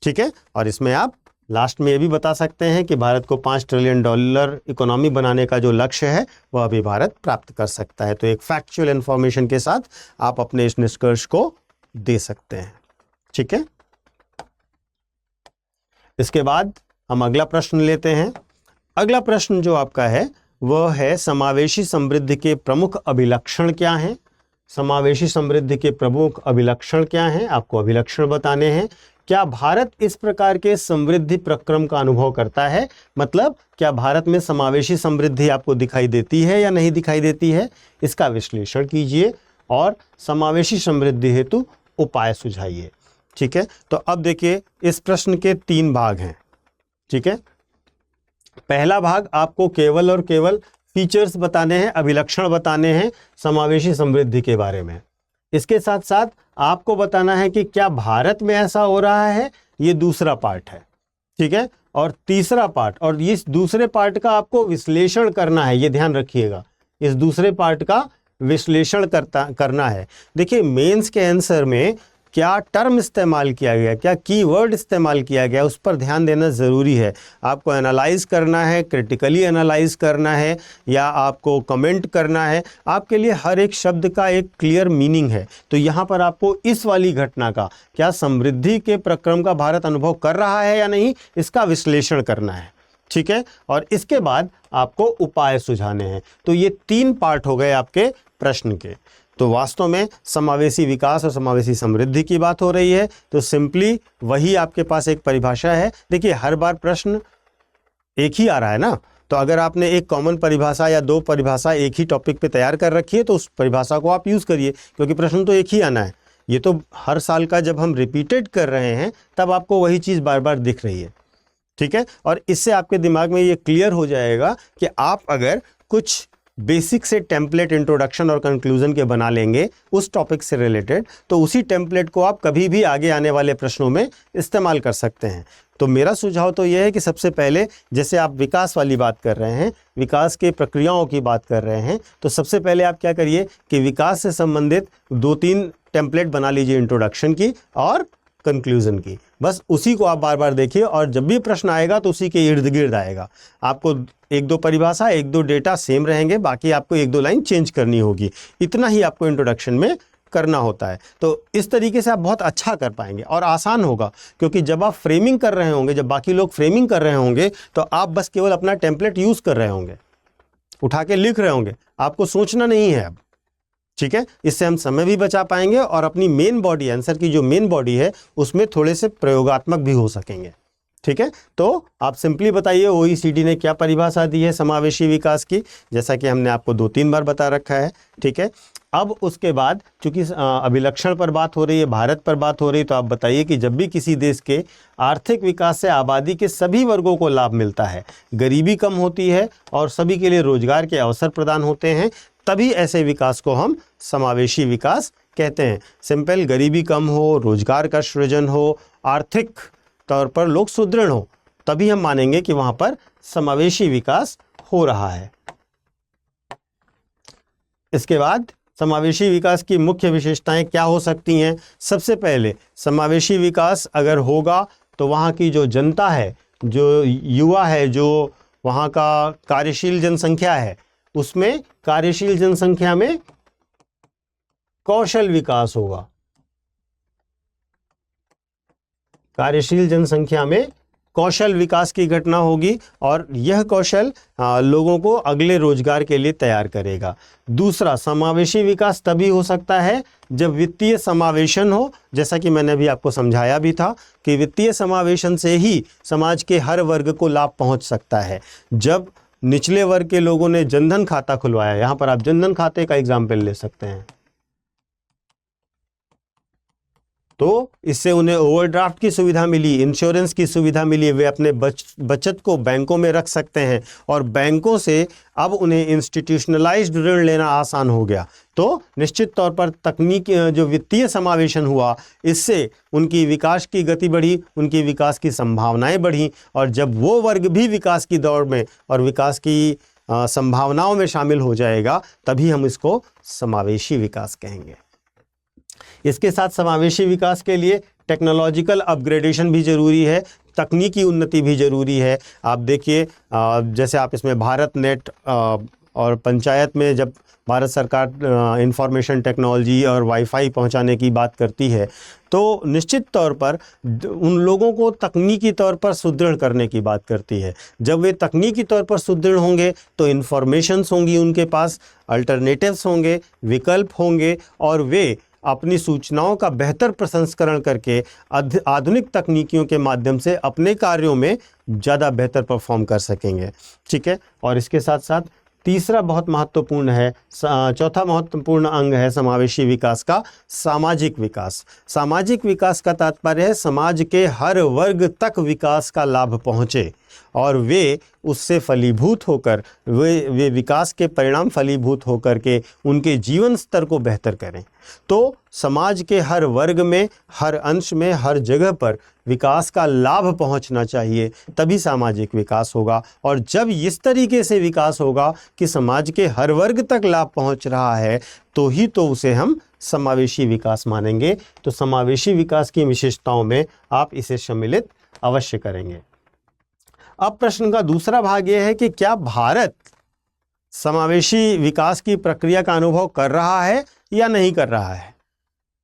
ठीक है। और इसमें आप लास्ट में ये भी बता सकते हैं कि भारत को $5 ट्रिलियन इकोनॉमी बनाने का जो लक्ष्य है वह अभी भारत प्राप्त कर सकता है। तो एक फैक्चुअल इंफॉर्मेशन के साथ आप अपने इस निष्कर्ष को दे सकते हैं, ठीक है। इसके बाद हम अगला प्रश्न लेते हैं। अगला प्रश्न जो आपका है वह है समावेशी समृद्धि के प्रमुख अभिलक्षण क्या हैं। समावेशी समृद्धि के प्रमुख अभिलक्षण क्या हैं, आपको अभिलक्षण बताने हैं। क्या भारत इस प्रकार के समृद्धि प्रक्रम का अनुभव करता है, मतलब क्या भारत में समावेशी समृद्धि आपको दिखाई देती है या नहीं दिखाई देती है, इसका विश्लेषण कीजिए और समावेशी समृद्धि हेतु उपाय सुझाइए, ठीक है। तो अब देखिए इस प्रश्न के 3 भाग हैं, ठीक है। पहला भाग आपको केवल और केवल फीचर्स बताने हैं, अभिलक्षण बताने हैं समावेशी समृद्धि के बारे में। इसके साथ साथ आपको बताना है कि क्या भारत में ऐसा हो रहा है, ये दूसरा पार्ट है, ठीक है। और तीसरा पार्ट, और इस दूसरे पार्ट का आपको विश्लेषण करना है, ये ध्यान रखिएगा, इस दूसरे पार्ट का विश्लेषण करना है। देखिए मेंस के आंसर में क्या टर्म इस्तेमाल किया गया, क्या कीवर्ड इस्तेमाल किया गया, उस पर ध्यान देना ज़रूरी है। आपको एनालाइज करना है, क्रिटिकली एनालाइज करना है या आपको कमेंट करना है, आपके लिए हर एक शब्द का एक क्लियर मीनिंग है। तो यहाँ पर आपको इस वाली घटना का, क्या समृद्धि के प्रक्रम का भारत अनुभव कर रहा है या नहीं, इसका विश्लेषण करना है, ठीक है। और इसके बाद आपको उपाय सुझाने हैं। तो ये 3 पार्ट हो गए आपके प्रश्न के। तो वास्तव में समावेशी विकास और समावेशी समृद्धि की बात हो रही है, तो सिंपली वही आपके पास एक परिभाषा है। देखिए हर बार प्रश्न एक ही आ रहा है ना, तो अगर आपने एक कॉमन परिभाषा या 2 परिभाषा एक ही टॉपिक पे तैयार कर रखी है तो उस परिभाषा को आप यूज़ करिए, क्योंकि प्रश्न तो एक ही आना है। ये तो हर साल का जब हम रिपीटेड कर रहे हैं तब आपको वही चीज़ बार बार दिख रही है, ठीक है। और इससे आपके दिमाग में ये क्लियर हो जाएगा कि आप अगर कुछ बेसिक से टेम्पलेट इंट्रोडक्शन और कंक्लूजन के बना लेंगे उस टॉपिक से रिलेटेड, तो उसी टेम्पलेट को आप कभी भी आगे आने वाले प्रश्नों में इस्तेमाल कर सकते हैं। तो मेरा सुझाव तो यह है कि सबसे पहले, जैसे आप विकास वाली बात कर रहे हैं, विकास के प्रक्रियाओं की बात कर रहे हैं, तो सबसे पहले आप क्या करिए कि विकास से संबंधित 2-3 टेम्पलेट बना लीजिए इंट्रोडक्शन की और कंक्लूजन की। बस उसी को आप बार बार देखिए और जब भी प्रश्न आएगा तो उसी के इर्द गिर्द आएगा। आपको 1-2 परिभाषा, 1-2 डेटा सेम रहेंगे, बाकी आपको 1-2 लाइन चेंज करनी होगी। इतना ही आपको इंट्रोडक्शन में करना होता है। तो इस तरीके से आप बहुत अच्छा कर पाएंगे और आसान होगा, क्योंकि जब आप फ्रेमिंग कर रहे होंगे, जब बाकी लोग फ्रेमिंग कर रहे होंगे, तो आप बस केवल अपना टेम्पलेट यूज़ कर रहे होंगे, उठा के लिख रहे होंगे, आपको सोचना नहीं है अब, ठीक है। इससे हम समय भी बचा पाएंगे और अपनी मेन बॉडी, आंसर की जो मेन बॉडी है उसमें थोड़े से प्रयोगात्मक भी हो सकेंगे, ठीक है। तो आप सिंपली बताइए OECD ने क्या परिभाषा दी है समावेशी विकास की, जैसा कि हमने आपको 2-3 बार बता रखा है, ठीक है। अब उसके बाद चूंकि अभिलक्षण पर बात हो रही है, भारत पर बात हो रही है, तो आप बताइए कि जब भी किसी देश के आर्थिक विकास से आबादी के सभी वर्गों को लाभ मिलता है, गरीबी कम होती है और सभी के लिए रोजगार के अवसर प्रदान होते हैं, तभी ऐसे विकास को हम समावेशी विकास कहते हैं। सिंपल, गरीबी कम हो, रोजगार का सृजन हो, आर्थिक तौर पर लोग सुदृढ़ हो, तभी हम मानेंगे कि वहां पर समावेशी विकास हो रहा है। इसके बाद समावेशी विकास की मुख्य विशेषताएं क्या हो सकती हैं? सबसे पहले, समावेशी विकास अगर होगा तो वहाँ की जो जनता है, जो युवा है, जो वहाँ का कार्यशील जनसंख्या है, उसमें कार्यशील जनसंख्या में कौशल विकास होगा। कार्यशील जनसंख्या में कौशल विकास की घटना होगी और यह कौशल लोगों को अगले रोजगार के लिए तैयार करेगा। दूसरा, समावेशी विकास तभी हो सकता है जब वित्तीय समावेशन हो, जैसा कि मैंने अभी आपको समझाया भी था कि वित्तीय समावेशन से ही समाज के हर वर्ग को लाभ पहुंच सकता है। जब निचले वर्ग के लोगों ने जनधन खाता खुलवाया, यहां पर आप जनधन खाते का एग्जाम्पल ले सकते हैं, तो इससे उन्हें ओवरड्राफ्ट की सुविधा मिली, इंश्योरेंस की सुविधा मिली, वे अपने बचत को बैंकों में रख सकते हैं और बैंकों से अब उन्हें इंस्टीट्यूशनलाइज्ड ऋण लेना आसान हो गया। तो निश्चित तौर पर तकनीक, जो वित्तीय समावेशन हुआ, इससे उनकी विकास की गति बढ़ी, उनकी विकास की संभावनाएं बढ़ी और जब वो वर्ग भी विकास की दौड़ में और विकास की संभावनाओं में शामिल हो जाएगा, तभी हम इसको समावेशी विकास कहेंगे। इसके साथ समावेशी विकास के लिए टेक्नोलॉजिकल अपग्रेडेशन भी ज़रूरी है, तकनीकी उन्नति भी ज़रूरी है। आप देखिए, जैसे आप इसमें भारत नेट और पंचायत में जब भारत सरकार इंफॉर्मेशन टेक्नोलॉजी और वाईफाई पहुंचाने की बात करती है, तो निश्चित तौर पर उन लोगों को तकनीकी तौर पर सुदृढ़ करने की बात करती है। जब वे तकनीकी तौर पर सुदृढ़ होंगे तो इन्फॉर्मेशंस होंगी उनके पास, अल्टरनेटिव्स होंगे, विकल्प होंगे और वे अपनी सूचनाओं का बेहतर प्रसंस्करण करके आधुनिक तकनीकियों के माध्यम से अपने कार्यों में ज़्यादा बेहतर परफॉर्म कर सकेंगे, ठीक है। और इसके साथ साथ तीसरा बहुत महत्वपूर्ण है, चौथा महत्वपूर्ण अंग है समावेशी विकास का, सामाजिक विकास। सामाजिक विकास का तात्पर्य है समाज के हर वर्ग तक विकास का लाभ पहुँचे और वे उससे फलीभूत होकर, वे विकास के परिणाम फलीभूत होकर के उनके जीवन स्तर को बेहतर करें। तो समाज के हर वर्ग में, हर अंश में, हर जगह पर विकास का लाभ पहुंचना चाहिए, तभी सामाजिक विकास होगा। और जब इस तरीके से विकास होगा कि समाज के हर वर्ग तक लाभ पहुंच रहा है, तो ही तो उसे हम समावेशी विकास मानेंगे। तो समावेशी विकास की विशेषताओं में आप इसे सम्मिलित अवश्य करेंगे। अब प्रश्न का दूसरा भाग यह है कि क्या भारत समावेशी विकास की प्रक्रिया का अनुभव कर रहा है या नहीं कर रहा है?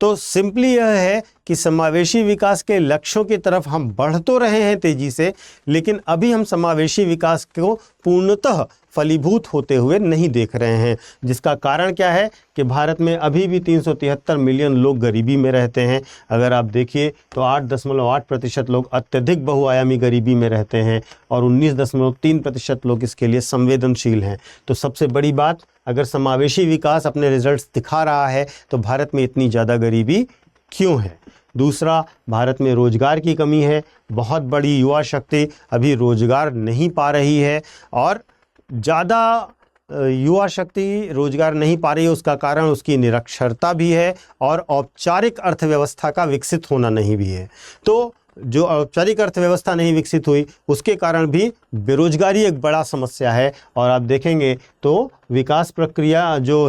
तो सिंपली यह है कि समावेशी विकास के लक्ष्यों की तरफ हम बढ़ तो रहे हैं तेजी से, लेकिन अभी हम समावेशी विकास को पूर्णतः फलीभूत होते हुए नहीं देख रहे हैं। जिसका कारण क्या है कि भारत में अभी भी 373 मिलियन लोग गरीबी में रहते हैं। अगर आप देखिए तो 8.8% लोग अत्यधिक बहुआयामी गरीबी में रहते हैं और 19.3% लोग इसके लिए संवेदनशील हैं। तो सबसे बड़ी बात, अगर समावेशी विकास अपने रिजल्ट्स दिखा रहा है तो भारत में इतनी ज़्यादा गरीबी क्यों है? दूसरा, भारत में रोजगार की कमी है, बहुत बड़ी युवा शक्ति अभी रोजगार नहीं पा रही है और ज़्यादा युवा शक्ति रोजगार नहीं पा रही है, उसका कारण उसकी निरक्षरता भी है और औपचारिक अर्थव्यवस्था का विकसित होना नहीं भी है। तो जो औपचारिक अर्थव्यवस्था नहीं विकसित हुई उसके कारण भी बेरोजगारी एक बड़ा समस्या है। और आप देखेंगे तो विकास प्रक्रिया जो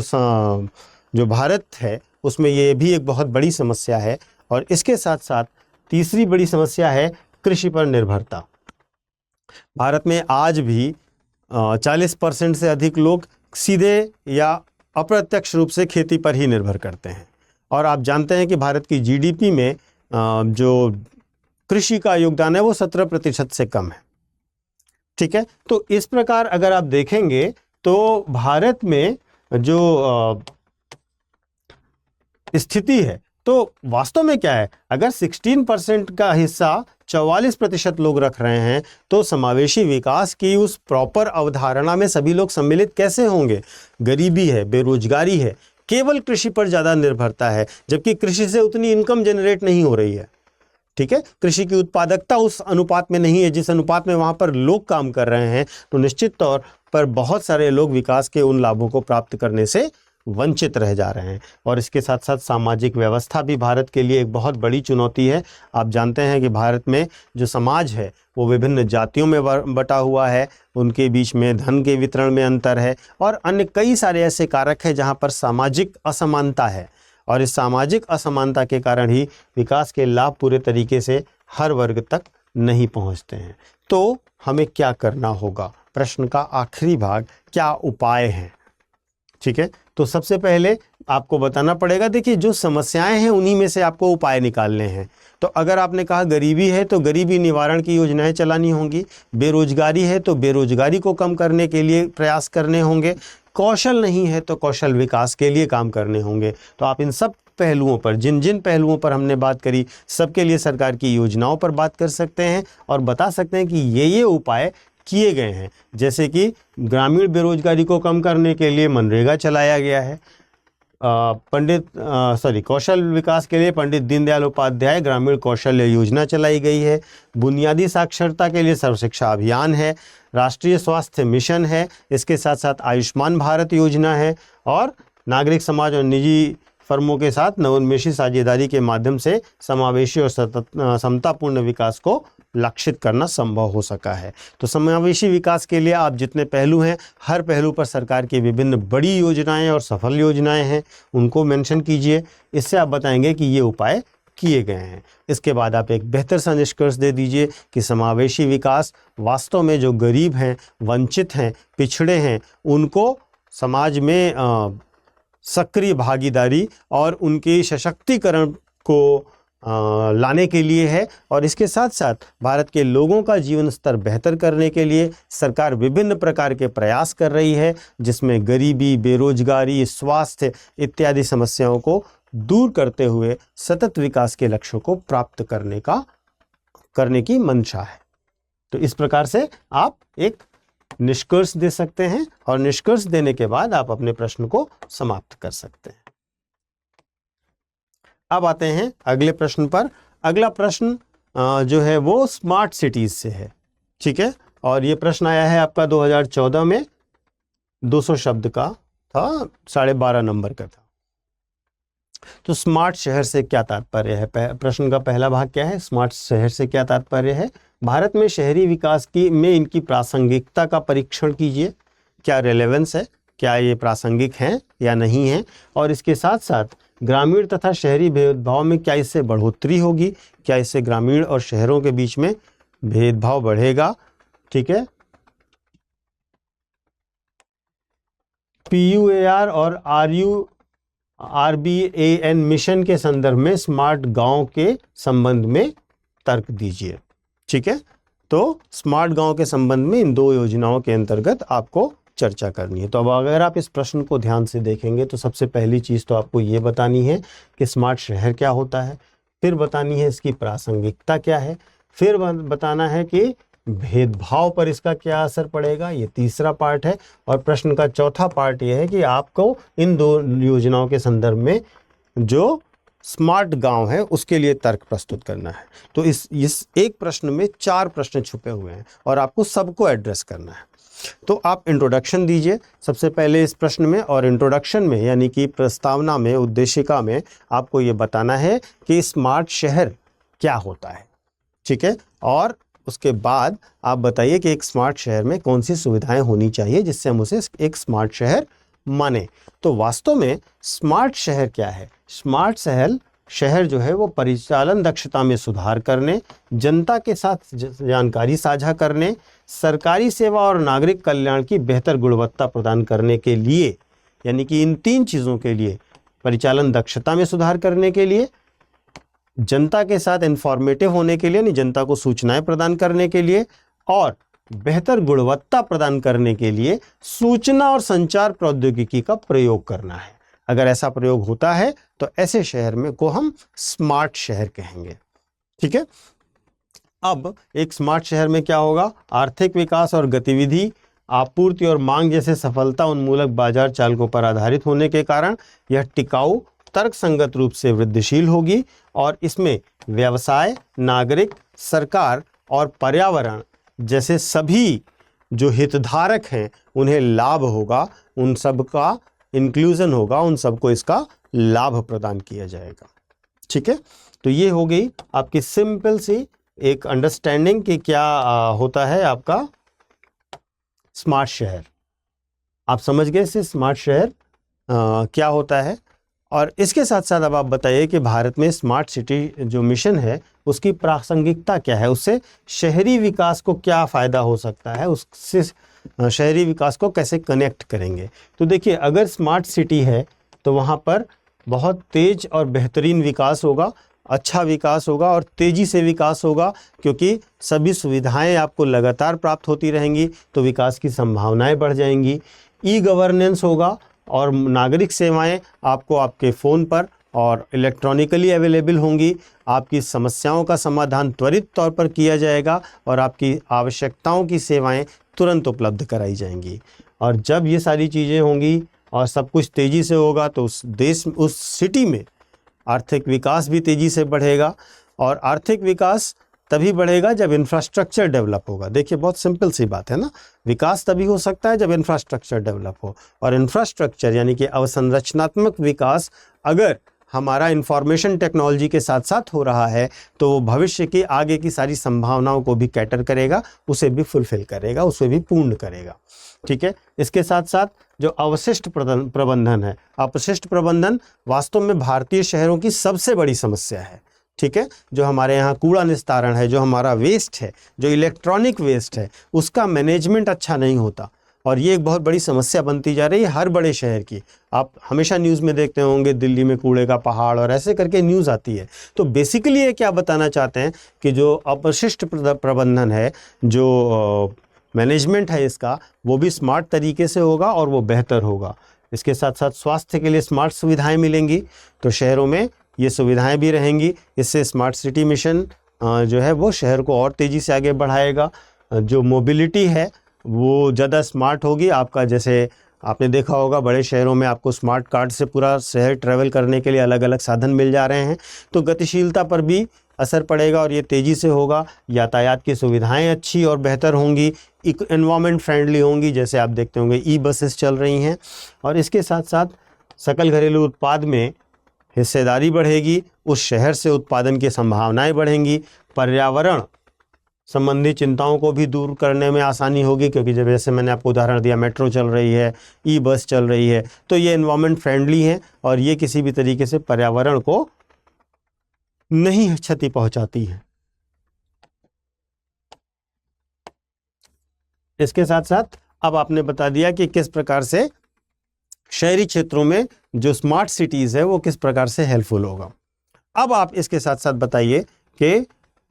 भारत है उसमें ये भी एक बहुत बड़ी समस्या है। और इसके साथ साथ तीसरी बड़ी समस्या है कृषि पर निर्भरता। भारत में आज भी 40% से अधिक लोग सीधे या अप्रत्यक्ष रूप से खेती पर ही निर्भर करते हैं। और आप जानते हैं कि भारत की जीडीपी में जो कृषि का योगदान है वो 17% से कम है। ठीक है, तो इस प्रकार अगर आप देखेंगे तो भारत में जो स्थिति है तो वास्तव में क्या है, अगर 16% का हिस्सा 44% लोग रख रहे हैं तो समावेशी विकास की उस प्रॉपर अवधारणा में सभी लोग सम्मिलित कैसे होंगे? गरीबी है, बेरोजगारी है, केवल कृषि पर ज़्यादा निर्भरता है, जबकि कृषि से उतनी इनकम जनरेट नहीं हो रही है। ठीक है, कृषि की उत्पादकता उस अनुपात में नहीं है जिस अनुपात में वहाँ पर लोग काम कर रहे हैं। तो निश्चित तौर पर बहुत सारे लोग विकास के उन लाभों को प्राप्त करने से वंचित रह जा रहे हैं। और इसके साथ साथ सामाजिक व्यवस्था भी भारत के लिए एक बहुत बड़ी चुनौती है। आप जानते हैं कि भारत में जो समाज है वो विभिन्न जातियों में बटा हुआ है, उनके बीच में धन के वितरण में अंतर है और अन्य कई सारे ऐसे कारक हैं जहाँ पर सामाजिक असमानता है। और इस सामाजिक असमानता के कारण ही विकास के लाभ पूरे तरीके से हर वर्ग तक नहीं पहुँचते हैं। तो हमें क्या करना होगा? प्रश्न का आखिरी भाग, क्या उपाय हैं? ठीक है, तो सबसे पहले आपको बताना पड़ेगा, देखिए जो समस्याएं हैं उन्हीं में से आपको उपाय निकालने हैं। तो अगर आपने कहा गरीबी है तो गरीबी निवारण की योजनाएं चलानी होंगी, बेरोजगारी है तो बेरोजगारी को कम करने के लिए प्रयास करने होंगे, कौशल नहीं है तो कौशल विकास के लिए काम करने होंगे। तो आप इन सब पहलुओं पर, जिन जिन पहलुओं पर हमने बात करी, सबके लिए सरकार की योजनाओं पर बात कर सकते हैं और बता सकते हैं कि ये उपाय किए गए हैं। जैसे कि ग्रामीण बेरोजगारी को कम करने के लिए मनरेगा चलाया गया है, कौशल विकास के लिए पंडित दीनदयाल उपाध्याय ग्रामीण कौशल्य योजना चलाई गई है, बुनियादी साक्षरता के लिए सर्व शिक्षा अभियान है, राष्ट्रीय स्वास्थ्य मिशन है, इसके साथ साथ आयुष्मान भारत योजना है और नागरिक समाज और निजी फर्मों के साथ नवोन्मेषी साझेदारी के माध्यम से समावेशी और समतापूर्ण विकास को लक्षित करना संभव हो सका है। तो समावेशी विकास के लिए आप जितने पहलू हैं, हर पहलू पर सरकार की विभिन्न बड़ी योजनाएं और सफल योजनाएं हैं, उनको मेंशन कीजिए। इससे आप बताएंगे कि ये उपाय किए गए हैं। इसके बाद आप एक बेहतर सा निष्कर्ष दे दीजिए कि समावेशी विकास वास्तव में जो गरीब हैं, वंचित हैं, पिछड़े हैं, उनको समाज में सक्रिय भागीदारी और उनके सशक्तिकरण को लाने के लिए है। और इसके साथ साथ भारत के लोगों का जीवन स्तर बेहतर करने के लिए सरकार विभिन्न प्रकार के प्रयास कर रही है, जिसमें गरीबी, बेरोजगारी, स्वास्थ्य इत्यादि समस्याओं को दूर करते हुए सतत विकास के लक्ष्यों को प्राप्त करने की मंशा है। तो इस प्रकार से आप एक निष्कर्ष दे सकते हैं और निष्कर्ष देने के बाद आप अपने प्रश्न को समाप्त कर सकते हैं। अब आते हैं अगले प्रश्न पर। अगला प्रश्न जो है वो स्मार्ट सिटीज से है। ठीक है, और ये प्रश्न आया है आपका 2014 में, 200 शब्द का था, 12.5 नंबर का था। तो स्मार्ट शहर से क्या तात्पर्य है? प्रश्न का पहला भाग क्या है? स्मार्ट शहर से क्या तात्पर्य है? भारत में शहरी विकास में इनकी प्रासंगिकता का परीक्षण कीजिए। क्या रेलेवेंस है, क्या ये प्रासंगिक हैं या नहीं है? और इसके साथ साथ ग्रामीण तथा शहरी भेदभाव में क्या इससे बढ़ोतरी होगी? क्या इससे ग्रामीण और शहरों के बीच में भेदभाव बढ़ेगा? ठीक है, PUAR और RBAN मिशन के संदर्भ में स्मार्ट गांव के संबंध में तर्क दीजिए। ठीक है, तो स्मार्ट गांव के संबंध में इन दो योजनाओं के अंतर्गत आपको चर्चा करनी है। तो अब अगर आप इस प्रश्न को ध्यान से देखेंगे तो सबसे पहली चीज़ तो आपको ये बतानी है कि स्मार्ट शहर क्या होता है, फिर बतानी है इसकी प्रासंगिकता क्या है, फिर बताना है कि भेदभाव पर इसका क्या असर पड़ेगा, ये तीसरा पार्ट है। और प्रश्न का चौथा पार्ट ये है कि आपको इन दो योजनाओं के संदर्भ में जो स्मार्ट गांव है उसके लिए तर्क प्रस्तुत करना है। तो इस एक प्रश्न में 4 प्रश्न छुपे हुए हैं और आपको सबको एड्रेस करना है। तो आप इंट्रोडक्शन दीजिए सबसे पहले इस प्रश्न में, और इंट्रोडक्शन में यानी कि प्रस्तावना में, उद्देशिका में आपको ये बताना है कि स्मार्ट शहर क्या होता है, ठीक है। और उसके बाद आप बताइए कि एक स्मार्ट शहर में कौन सी सुविधाएं होनी चाहिए जिससे हम उसे एक स्मार्ट शहर माने। तो वास्तव में स्मार्ट शहर क्या है? स्मार्ट शहर जो है वो परिचालन दक्षता में सुधार करने, जनता के साथ जानकारी साझा करने, सरकारी सेवा और नागरिक कल्याण की बेहतर गुणवत्ता प्रदान करने के लिए, यानी कि इन 3 चीज़ों के लिए, परिचालन दक्षता में सुधार करने के लिए, जनता के साथ इंफॉर्मेटिव होने के लिए, यानी जनता को सूचनाएं प्रदान करने के लिए, और बेहतर गुणवत्ता प्रदान करने के लिए सूचना और संचार प्रौद्योगिकी का प्रयोग करना है। अगर ऐसा प्रयोग होता है तो ऐसे शहर में को हम स्मार्ट शहर कहेंगे, ठीक है। अब एक स्मार्ट शहर में क्या होगा? आर्थिक विकास और गतिविधि, आपूर्ति और मांग जैसे सफलता उन्मूलक बाजार चालकों पर आधारित होने के कारण यह टिकाऊ, तर्कसंगत रूप से वृद्धिशील होगी और इसमें व्यवसाय, नागरिक, सरकार और पर्यावरण जैसे सभी जो हितधारक हैं उन्हें लाभ होगा, उन सब का इंक्लूजन होगा, उन सबको इसका लाभ प्रदान किया जाएगा, ठीक है। तो ये हो गई आपकी सिंपल सी एक अंडरस्टैंडिंग कि क्या होता है आपका स्मार्ट शहर। आप समझ गए इससे स्मार्ट शहर क्या होता है। और इसके साथ साथ अब आप बताइए कि भारत में स्मार्ट सिटी जो मिशन है उसकी प्रासंगिकता क्या है, उससे शहरी विकास को क्या फ़ायदा हो सकता है, उससे शहरी विकास को कैसे कनेक्ट करेंगे। तो देखिए, अगर स्मार्ट सिटी है तो वहाँ पर बहुत तेज और बेहतरीन विकास होगा, अच्छा विकास होगा और तेज़ी से विकास होगा, क्योंकि सभी सुविधाएं आपको लगातार प्राप्त होती रहेंगी तो विकास की संभावनाएं बढ़ जाएंगी। ई गवर्नेंस होगा और नागरिक सेवाएं आपको आपके फ़ोन पर और इलेक्ट्रॉनिकली अवेलेबल होंगी। आपकी समस्याओं का समाधान त्वरित तौर पर किया जाएगा और आपकी आवश्यकताओं की सेवाएं तुरंत उपलब्ध कराई जाएंगी। और जब ये सारी चीज़ें होंगी और सब कुछ तेज़ी से होगा तो उस सिटी में आर्थिक विकास भी तेज़ी से बढ़ेगा। और आर्थिक विकास तभी बढ़ेगा जब इंफ्रास्ट्रक्चर डेवलप होगा। देखिए, बहुत सिंपल सी बात है ना, विकास तभी हो सकता है जब इंफ्रास्ट्रक्चर डेवलप हो। और इंफ्रास्ट्रक्चर यानी कि अवसंरचनात्मक विकास अगर हमारा इंफॉर्मेशन टेक्नोलॉजी के साथ साथ हो रहा है तो वो भविष्य की आगे की सारी संभावनाओं को भी कैटर करेगा, उसे भी फुलफिल करेगा, उसे भी पूर्ण करेगा, ठीक है। इसके साथ साथ जो अवशिष्ट प्रबंधन है, अपशिष्ट प्रबंधन वास्तव में भारतीय शहरों की सबसे बड़ी समस्या है, ठीक है। जो हमारे यहाँ कूड़ा निस्तारण है, जो हमारा वेस्ट है, जो इलेक्ट्रॉनिक वेस्ट है, उसका मैनेजमेंट अच्छा नहीं होता और ये एक बहुत बड़ी समस्या बनती जा रही है हर बड़े शहर की। आप हमेशा न्यूज़ में देखते होंगे दिल्ली में कूड़े का पहाड़ और ऐसे करके न्यूज़ आती है। तो बेसिकली ये क्या बताना चाहते हैं कि जो अपशिष्ट प्रबंधन है, जो मैनेजमेंट है इसका, वो भी स्मार्ट तरीके से होगा और वो बेहतर होगा। इसके साथ साथ स्वास्थ्य के लिए स्मार्ट सुविधाएं मिलेंगी, तो शहरों में ये सुविधाएं भी रहेंगी। इससे स्मार्ट सिटी मिशन जो है वो शहर को और तेज़ी से आगे बढ़ाएगा। जो मोबिलिटी है वो ज़्यादा स्मार्ट होगी। आपका जैसे आपने देखा होगा बड़े शहरों में आपको स्मार्ट कार्ड से पूरा शहर ट्रैवल करने के लिए अलग अलग साधन मिल जा रहे हैं, तो गतिशीलता पर भी असर पड़ेगा और ये तेज़ी से होगा। यातायात की सुविधाएं अच्छी और बेहतर होंगी, एनवायरनमेंट फ्रेंडली होंगी, जैसे आप देखते होंगे ई बसेस चल रही हैं। और इसके साथ साथ सकल घरेलू उत्पाद में हिस्सेदारी बढ़ेगी, उस शहर से उत्पादन की संभावनाएं बढ़ेंगी। पर्यावरण संबंधी चिंताओं को भी दूर करने में आसानी होगी, क्योंकि जब जैसे मैंने आपको उदाहरण दिया मेट्रो चल रही है, ई बस चल रही है, तो ये एनवायरनमेंट फ्रेंडली हैं और ये किसी भी तरीके से पर्यावरण को नहीं क्षति पहुंचाती है। इसके साथ साथ अब आपने बता दिया कि किस प्रकार से शहरी क्षेत्रों में जो स्मार्ट सिटीज़ है वो किस प्रकार से हेल्पफुल होगा। अब आप इसके साथ साथ बताइए कि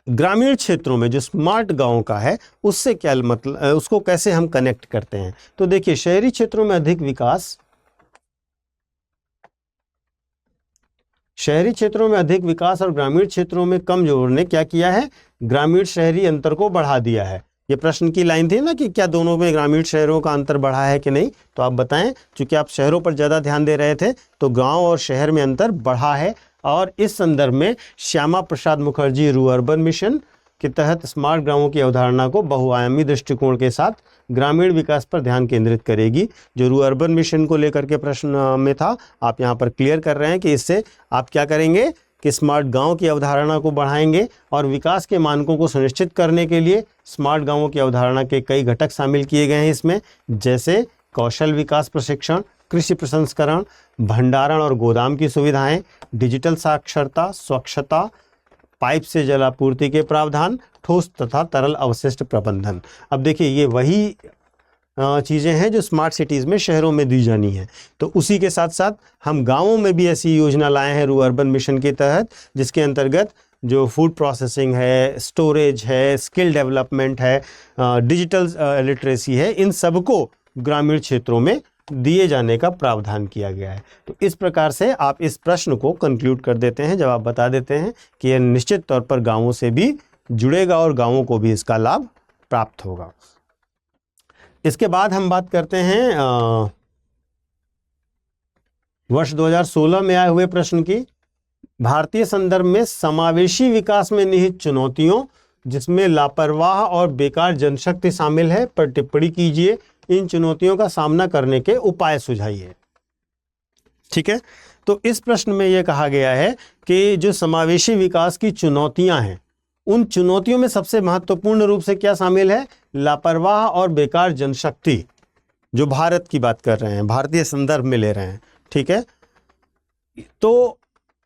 ग्रामीण क्षेत्रों में जो स्मार्ट गांव का है उससे क्या मतलब, उसको कैसे हम कनेक्ट करते हैं। तो देखिए, शहरी क्षेत्रों में अधिक विकास, शहरी क्षेत्रों में अधिक विकास और ग्रामीण क्षेत्रों में कम जोर ने क्या किया है, ग्रामीण शहरी अंतर को बढ़ा दिया है। ये प्रश्न की लाइन थी ना कि क्या दोनों में ग्रामीण शहरों का अंतर बढ़ा है कि नहीं, तो आप बताएं। चूंकि आप शहरों पर ज़्यादा ध्यान दे रहे थे तो गांव और शहर में अंतर बढ़ा है, और इस संदर्भ में श्यामा प्रसाद मुखर्जी रू अर्बन मिशन के तहत स्मार्ट गांवों की अवधारणा को बहुआयामी दृष्टिकोण के साथ ग्रामीण विकास पर ध्यान केंद्रित करेगी। जो रू अर्बन मिशन को लेकर के प्रश्न में था, आप यहाँ पर क्लियर कर रहे हैं कि इससे आप क्या करेंगे कि स्मार्ट गांव की अवधारणा को बढ़ाएंगे और विकास के मानकों को सुनिश्चित करने के लिए स्मार्ट गांवों की अवधारणा के कई घटक शामिल किए गए हैं इसमें, जैसे कौशल विकास प्रशिक्षण, कृषि प्रसंस्करण, भंडारण और गोदाम की सुविधाएं, डिजिटल साक्षरता, स्वच्छता, पाइप से जलापूर्ति के प्रावधान, ठोस तथा तरल अवशिष्ट प्रबंधन। अब देखिए ये वही चीज़ें हैं जो स्मार्ट सिटीज़ में शहरों में दी जानी है। तो उसी के साथ साथ हम गांवों में भी ऐसी योजना लाए हैं रू अर्बन मिशन के तहत, जिसके अंतर्गत जो फूड प्रोसेसिंग है, स्टोरेज है, स्किल डेवलपमेंट है, डिजिटल लिटरेसी है, इन सबको ग्रामीण क्षेत्रों में दिए जाने का प्रावधान किया गया है। तो इस प्रकार से आप इस प्रश्न को कंक्लूड कर देते हैं, जब आप बता देते हैं कि यह निश्चित तौर पर गांवों से भी जुड़ेगा और गांवों को भी इसका लाभ प्राप्त होगा। इसके बाद हम बात करते हैं वर्ष 2016 में आए हुए प्रश्न की। भारतीय संदर्भ में समावेशी विकास में निहित चुनौतियों, जिसमें लापरवाह और बेकार जनशक्ति शामिल है, पर टिप्पणी कीजिए। इन चुनौतियों का सामना करने के उपाय सुझाइए। ठीक है, तो इस प्रश्न में यह कहा गया है कि जो समावेशी विकास की चुनौतियां हैं, उन चुनौतियों में सबसे महत्वपूर्ण रूप से क्या शामिल है? लापरवाह और बेकार जनशक्ति, जो भारत की बात कर रहे हैं, भारतीय संदर्भ में ले रहे हैं। ठीक है, तो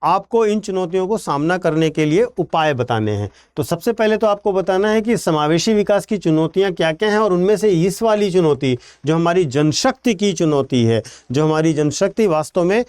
आपको इन चुनौतियों को सामना करने के लिए उपाय बताने हैं। तो सबसे पहले तो आपको बताना है कि समावेशी विकास की चुनौतियां क्या क्या हैं, और उनमें से इस वाली चुनौती जो हमारी जनशक्ति की चुनौती है, जो हमारी जनशक्ति वास्तव में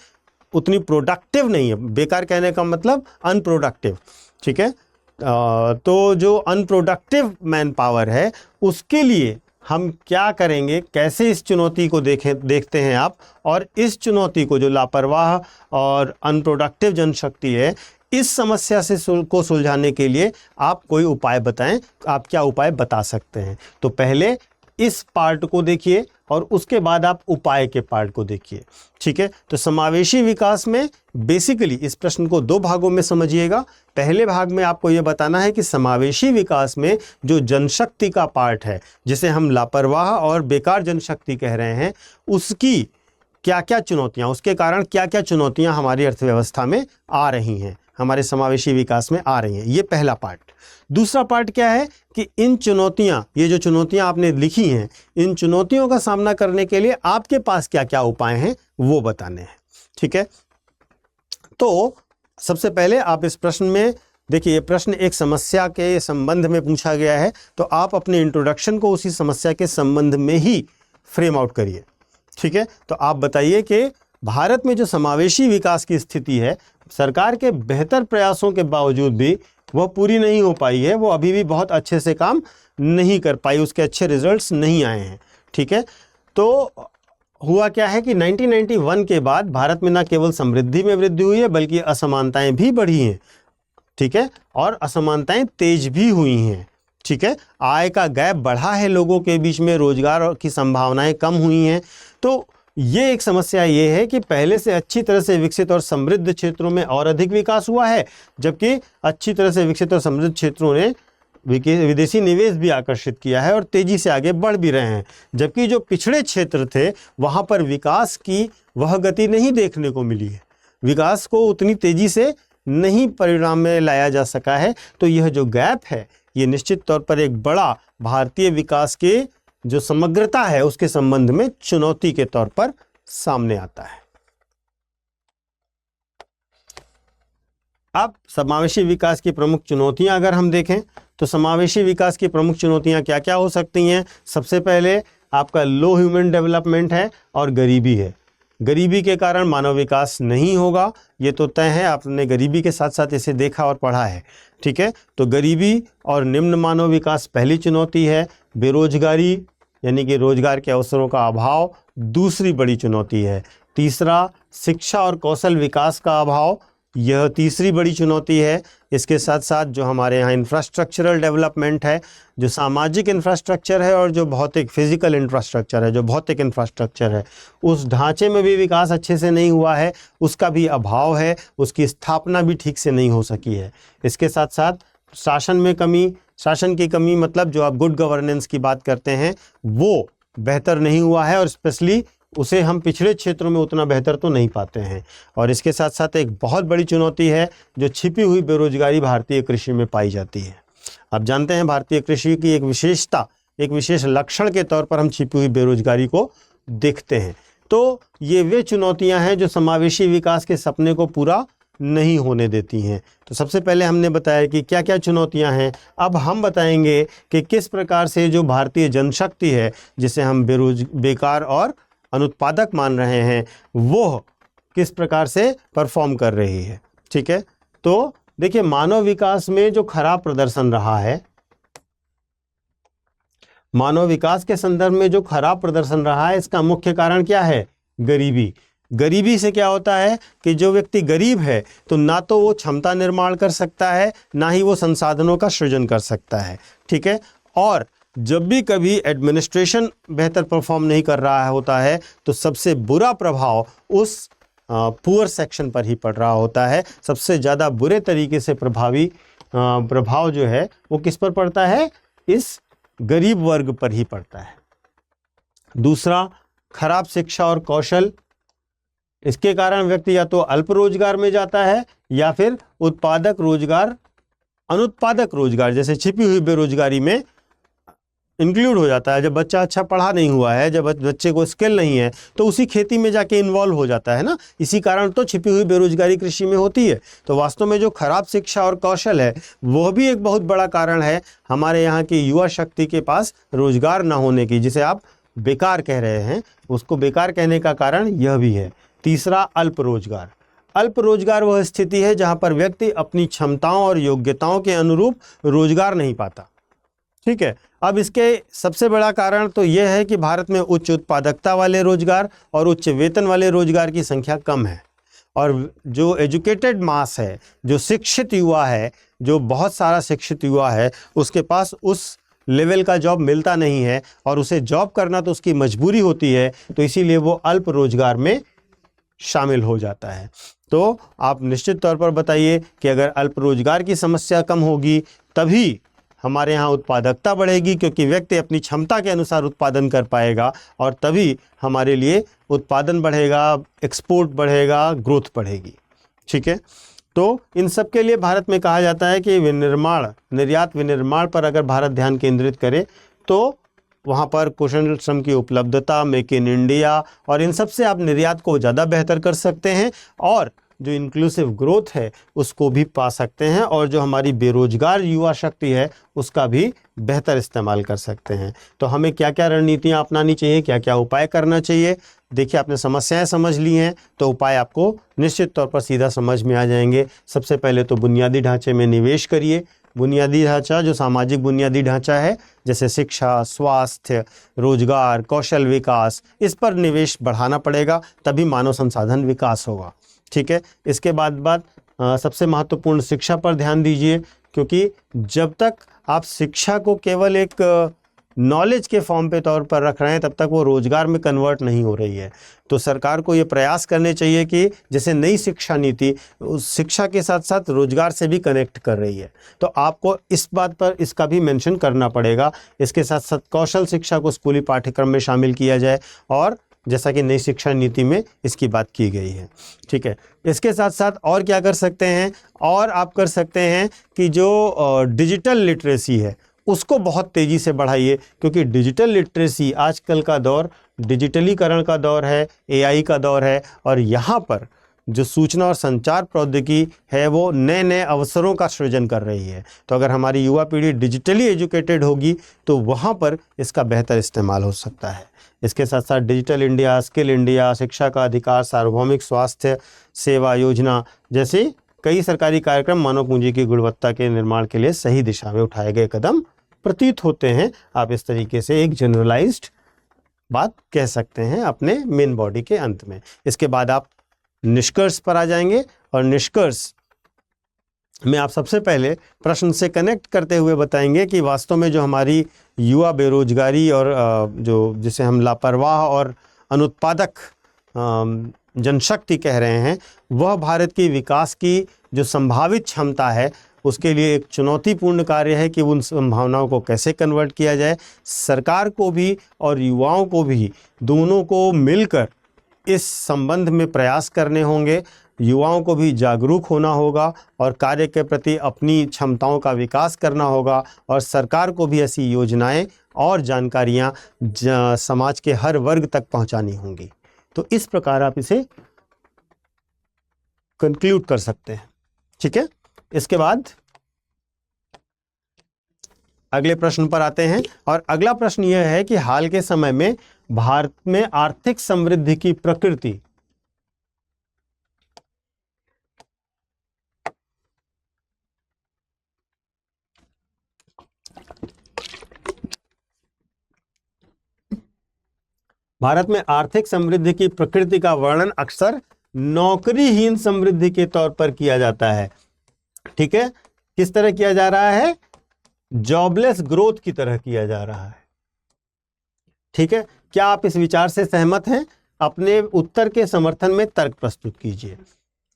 उतनी प्रोडक्टिव नहीं है। बेकार कहने का मतलब अनप्रोडक्टिव। ठीक है, तो जो अनप्रोडक्टिव मैन पावर है, उसके लिए हम क्या करेंगे, कैसे इस चुनौती को देखते हैं आप, और इस चुनौती को, जो लापरवाह और अनप्रोडक्टिव जनशक्ति है, इस समस्या से को सुलझाने के लिए आप कोई उपाय बताएं। आप क्या उपाय बता सकते हैं? तो पहले इस पार्ट को देखिए और उसके बाद आप उपाय के पार्ट को देखिए। ठीक है, तो समावेशी विकास में बेसिकली इस प्रश्न को दो भागों में समझिएगा। पहले भाग में आपको यह बताना है कि समावेशी विकास में जो जनशक्ति का पार्ट है, जिसे हम लापरवाह और बेकार जनशक्ति कह रहे हैं, उसकी क्या क्या चुनौतियां, उसके कारण क्या क्या चुनौतियां हमारी अर्थव्यवस्था में आ रही हैं, हमारे समावेशी विकास में आ रही हैं। ये पहला पार्ट। दूसरा पार्ट क्या है कि इन चुनौतियां, ये जो चुनौतियां आपने लिखी हैं, इन चुनौतियों का सामना करने के लिए आपके पास क्या क्या उपाय हैं वो बताने हैं। ठीक है, तो सबसे पहले आप इस प्रश्न में देखिए, ये प्रश्न एक समस्या के संबंध में पूछा गया है, तो आप अपने इंट्रोडक्शन को उसी समस्या के संबंध में ही फ्रेम आउट करिए। ठीक है, तो आप बताइए कि भारत में जो समावेशी विकास की स्थिति है, सरकार के बेहतर प्रयासों के बावजूद भी वह पूरी नहीं हो पाई है, वो अभी भी बहुत अच्छे से काम नहीं कर पाई, उसके अच्छे रिजल्ट्स नहीं आए हैं। ठीक है, तो हुआ क्या है कि 1991 के बाद भारत में न केवल समृद्धि में वृद्धि हुई है, बल्कि असमानताएं भी बढ़ी हैं। ठीक है, और असमानताएं तेज भी हुई हैं। ठीक है, आय का गैप बढ़ा है लोगों के बीच में, रोजगार की संभावनाएं कम हुई हैं। तो ये एक समस्या ये है कि पहले से अच्छी तरह से विकसित और समृद्ध क्षेत्रों में और अधिक विकास हुआ है, जबकि अच्छी तरह से विकसित और समृद्ध क्षेत्रों ने विदेशी निवेश भी आकर्षित किया है और तेजी से आगे बढ़ भी रहे हैं। जबकि जो पिछड़े क्षेत्र थे, वहाँ पर विकास की वह गति नहीं देखने को मिली है, विकास को उतनी तेजी से नहीं परिणाम में लाया जा सका है। तो यह जो गैप है, ये निश्चित तौर पर एक बड़ा भारतीय विकास के जो समग्रता है उसके संबंध में चुनौती के तौर पर सामने आता है। अब समावेशी विकास की प्रमुख चुनौतियां अगर हम देखें, तो समावेशी विकास की प्रमुख चुनौतियां क्या क्या हो सकती हैं? सबसे पहले आपका लो ह्यूमन डेवलपमेंट है और गरीबी है। गरीबी के कारण मानव विकास नहीं होगा, ये तो तय है, आपने गरीबी के साथ साथ इसे देखा और पढ़ा है। ठीक है, तो गरीबी और निम्न मानव विकास पहली चुनौती है। बेरोजगारी यानी कि रोजगार के अवसरों का अभाव दूसरी बड़ी चुनौती है। तीसरा, शिक्षा और कौशल विकास का अभाव यह तीसरी बड़ी चुनौती है। इसके साथ साथ जो हमारे यहाँ इंफ्रास्ट्रक्चरल डेवलपमेंट है, जो सामाजिक इंफ्रास्ट्रक्चर है और जो भौतिक फिजिकल इंफ्रास्ट्रक्चर है, जो भौतिक इंफ्रास्ट्रक्चर है, उस ढांचे में भी विकास अच्छे से नहीं हुआ है, उसका भी अभाव है, उसकी स्थापना भी ठीक से नहीं हो सकी है। इसके साथ साथ शासन में कमी, शासन की कमी मतलब जो आप गुड गवर्नेंस की बात करते हैं वो बेहतर नहीं हुआ है, और स्पेशली उसे हम पिछड़े क्षेत्रों में उतना बेहतर तो नहीं पाते हैं। और इसके साथ साथ एक बहुत बड़ी चुनौती है जो छिपी हुई बेरोजगारी भारतीय कृषि में पाई जाती है। आप जानते हैं भारतीय कृषि की एक विशेषता, एक विशेष लक्षण के तौर पर हम छिपी हुई बेरोजगारी को देखते हैं। तो ये वे चुनौतियां हैं जो समावेशी विकास के सपने को पूरा नहीं होने देती हैं। तो सबसे पहले हमने बताया कि क्या क्या चुनौतियां हैं। अब हम बताएंगे कि किस प्रकार से जो भारतीय जनशक्ति है, जिसे हम बेकार और अनुत्पादक मान रहे हैं, वो किस प्रकार से परफॉर्म कर रही है। ठीक है, तो देखिए, मानव विकास में जो खराब प्रदर्शन रहा है, मानव विकास के संदर्भ में जो खराब प्रदर्शन रहा है, इसका मुख्य कारण क्या है? गरीबी। गरीबी से क्या होता है कि जो व्यक्ति गरीब है तो ना तो वो क्षमता निर्माण कर सकता है, ना ही वो संसाधनों का सृजन कर सकता है। ठीक है, और जब भी कभी एडमिनिस्ट्रेशन बेहतर परफॉर्म नहीं कर रहा होता है तो सबसे बुरा प्रभाव उस पुअर सेक्शन पर ही पड़ रहा होता है। सबसे ज़्यादा बुरे तरीके से प्रभाव जो है वो किस पर पड़ता है? इस गरीब वर्ग पर ही पड़ता है। दूसरा, खराब शिक्षा और कौशल। इसके कारण व्यक्ति या तो अल्प रोजगार में जाता है या फिर उत्पादक रोजगार, अनुत्पादक रोजगार जैसे छिपी हुई बेरोजगारी में इंक्लूड हो जाता है। जब बच्चा अच्छा पढ़ा नहीं हुआ है, जब बच्चे को स्किल नहीं है, तो उसी खेती में जाके इन्वॉल्व हो जाता है ना। इसी कारण तो छिपी हुई बेरोजगारी कृषि में होती है। तो वास्तव में जो खराब शिक्षा और कौशल है वह भी एक बहुत बड़ा कारण है हमारे यहाँ की युवा शक्ति के पास रोजगार ना होने की, जिसे आप बेकार कह रहे हैं, उसको बेकार कहने का कारण यह भी है। तीसरा, अल्प रोजगार। अल्प रोजगार वह स्थिति है जहाँ पर व्यक्ति अपनी क्षमताओं और योग्यताओं के अनुरूप रोजगार नहीं पाता। ठीक है, अब इसके सबसे बड़ा कारण तो यह है कि भारत में उच्च उत्पादकता वाले रोजगार और उच्च वेतन वाले रोजगार की संख्या कम है, और जो एजुकेटेड मास है, जो शिक्षित युवा है, जो बहुत सारा शिक्षित युवा है, उसके पास उस लेवल का जॉब मिलता नहीं है, और उसे जॉब करना तो उसकी मजबूरी होती है, तो इसीलिए वो अल्प रोजगार में शामिल हो जाता है। तो आप निश्चित तौर पर बताइए कि अगर अल्प रोजगार की समस्या कम होगी तभी हमारे यहाँ उत्पादकता बढ़ेगी, क्योंकि व्यक्ति अपनी क्षमता के अनुसार उत्पादन कर पाएगा, और तभी हमारे लिए उत्पादन बढ़ेगा, एक्सपोर्ट बढ़ेगा, ग्रोथ बढ़ेगी। ठीक है, तो इन सब के लिए भारत में कहा जाता है कि विनिर्माण, निर्यात विनिर्माण पर अगर भारत ध्यान केंद्रित करे तो वहाँ पर कुशल श्रम की उपलब्धता, मेक इन इंडिया, और इन सब से आप निर्यात को ज़्यादा बेहतर कर सकते हैं, और जो इंक्लूसिव ग्रोथ है उसको भी पा सकते हैं, और जो हमारी बेरोजगार युवा शक्ति है उसका भी बेहतर इस्तेमाल कर सकते हैं। तो हमें क्या क्या रणनीतियाँ अपनानी चाहिए, क्या क्या उपाय करना चाहिए? देखिए, आपने समस्याएं समझ ली हैं तो उपाय आपको निश्चित तौर पर सीधा समझ में आ जाएंगे। सबसे पहले तो बुनियादी ढांचे में निवेश करिए। बुनियादी ढांचा, जो सामाजिक बुनियादी ढांचा है, जैसे शिक्षा, स्वास्थ्य, रोजगार, कौशल विकास, इस पर निवेश बढ़ाना पड़ेगा, तभी मानव संसाधन विकास होगा। ठीक है, इसके बाद सबसे महत्वपूर्ण शिक्षा पर ध्यान दीजिए, क्योंकि जब तक आप शिक्षा को केवल एक नॉलेज के फॉर्म पे तौर पर रख रहे हैं तब तक वो रोजगार में कन्वर्ट नहीं हो रही है। तो सरकार को ये प्रयास करने चाहिए कि जैसे नई शिक्षा नीति उस शिक्षा के साथ साथ रोजगार से भी कनेक्ट कर रही है, तो आपको इस बात पर इसका भी मेंशन करना पड़ेगा। इसके साथ साथ कौशल शिक्षा को स्कूली पाठ्यक्रम में शामिल किया जाए, और जैसा कि नई शिक्षा नीति में इसकी बात की गई है। ठीक है, इसके साथ साथ और क्या कर सकते हैं? और आप कर सकते हैं कि जो डिजिटल लिटरेसी है उसको बहुत तेज़ी से बढ़ाइए, क्योंकि डिजिटल लिटरेसी आजकल का दौर डिजिटलीकरण का दौर है, एआई का दौर है, और यहाँ पर जो सूचना और संचार प्रौद्योगिकी है वो नए नए अवसरों का सृजन कर रही है। तो अगर हमारी युवा पीढ़ी डिजिटली एजुकेटेड होगी तो वहाँ पर इसका बेहतर इस्तेमाल हो सकता है। इसके साथ साथ डिजिटल इंडिया, स्किल इंडिया, शिक्षा का अधिकार, सार्वभौमिक स्वास्थ्य सेवा योजना जैसे कई सरकारी कार्यक्रम मानव पूंजी की गुणवत्ता के निर्माण के लिए सही दिशा में उठाए गए कदम प्रतीत होते हैं। आप इस तरीके से एक जनरलाइज्ड बात कह सकते हैं अपने मेन बॉडी के अंत में। इसके बाद आप निष्कर्ष पर आ जाएंगे और निष्कर्ष में आप सबसे पहले प्रश्न से कनेक्ट करते हुए बताएंगे कि वास्तव में जो हमारी युवा बेरोजगारी और जो जिसे हम लापरवाह और अनुत्पादक जनशक्ति कह रहे हैं, वह भारत की विकास की जो संभावित क्षमता है उसके लिए एक चुनौतीपूर्ण कार्य है कि उन संभावनाओं को कैसे कन्वर्ट किया जाए। सरकार को भी और युवाओं को भी, दोनों को मिलकर इस संबंध में प्रयास करने होंगे। युवाओं को भी जागरूक होना होगा और कार्य के प्रति अपनी क्षमताओं का विकास करना होगा, और सरकार को भी ऐसी योजनाएं और जानकारियां समाज के हर वर्ग तक पहुंचानी होंगी। तो इस प्रकार आप इसे कंक्लूड कर सकते हैं। ठीक है, इसके बाद अगले प्रश्न पर आते हैं, और अगला प्रश्न यह है कि हाल के समय में भारत में आर्थिक समृद्धि की प्रकृति का वर्णन अक्सर नौकरीहीन समृद्धि के तौर पर किया जाता है। ठीक है, किस तरह किया जा रहा है? जॉबलेस ग्रोथ की तरह किया जा रहा है। ठीक है, क्या आप इस विचार से सहमत हैं? अपने उत्तर के समर्थन में तर्क प्रस्तुत कीजिए।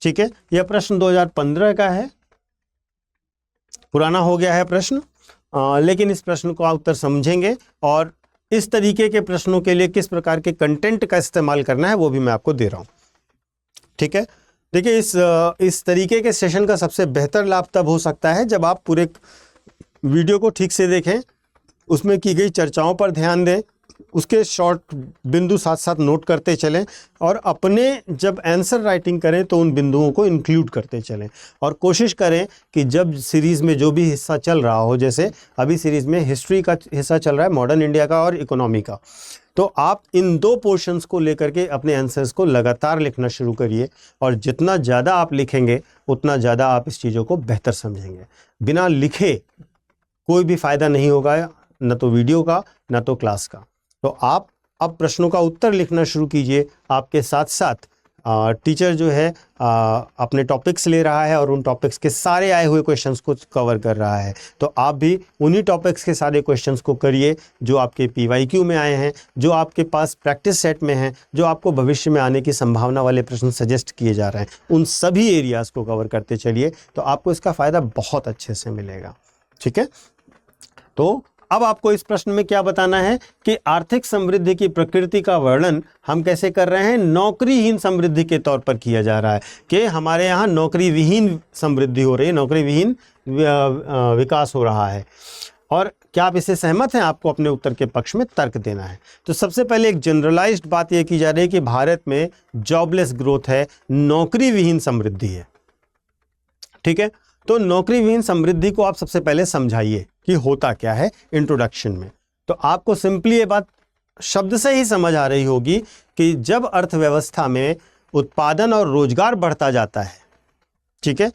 ठीक है, यह प्रश्न 2015 का है, पुराना हो गया है प्रश्न, लेकिन इस प्रश्न को आप उत्तर समझेंगे और इस तरीके के प्रश्नों के लिए किस प्रकार के कंटेंट का इस्तेमाल करना है वो भी मैं आपको दे रहा हूं। ठीक है, देखिए इस तरीके के सेशन का सबसे बेहतर लाभ तब हो सकता है जब आप पूरे वीडियो को ठीक से देखें, उसमें की गई चर्चाओं पर ध्यान दें, उसके शॉर्ट बिंदु साथ साथ नोट करते चलें, और अपने जब आंसर राइटिंग करें तो उन बिंदुओं को इंक्लूड करते चलें, और कोशिश करें कि जब सीरीज़ में जो भी हिस्सा चल रहा हो, जैसे अभी सीरीज़ में हिस्ट्री का हिस्सा चल रहा है, मॉडर्न इंडिया का और इकोनॉमी का, तो आप इन दो पोर्शंस को लेकर के अपने आंसर्स को लगातार लिखना शुरू करिए, और जितना ज़्यादा आप लिखेंगे उतना ज़्यादा आप इस चीज़ों को बेहतर समझेंगे। बिना लिखे कोई भी फ़ायदा नहीं होगा, न तो वीडियो का न तो क्लास का। तो आप अब प्रश्नों का उत्तर लिखना शुरू कीजिए। आपके साथ साथ टीचर जो है अपने टॉपिक्स ले रहा है और उन टॉपिक्स के सारे आए हुए क्वेश्चंस को कवर कर रहा है, तो आप भी उन्हीं टॉपिक्स के सारे क्वेश्चंस को करिए जो आपके PYQ में आए हैं, जो आपके पास प्रैक्टिस सेट में हैं, जो आपको भविष्य में आने की संभावना वाले प्रश्न सजेस्ट किए जा रहे हैं, उन सभी एरियाज़ को कवर करते चलिए, तो आपको इसका फ़ायदा बहुत अच्छे से मिलेगा। ठीक है, तो अब आपको इस प्रश्न में क्या बताना है कि आर्थिक समृद्धि की प्रकृति का वर्णन हम कैसे कर रहे हैं? नौकरीहीन समृद्धि के तौर पर किया जा रहा है कि हमारे यहाँ नौकरी विहीन समृद्धि हो रही है, नौकरी विहीन विकास हो रहा है। और क्या आप इससे सहमत हैं? आपको अपने उत्तर के पक्ष में तर्क देना है। तो सबसे पहले एक जनरलाइज्ड बात यह की जा रही है कि भारत में जॉबलेस ग्रोथ है, नौकरी विहीन समृद्धि है। ठीक है, तो नौकरी विहीन समृद्धि को आप सबसे पहले समझाइए कि होता क्या है इंट्रोडक्शन में। तो आपको सिंपली ये बात शब्द से ही समझ आ रही होगी कि जब अर्थव्यवस्था में उत्पादन और रोजगार बढ़ता जाता है, ठीक है,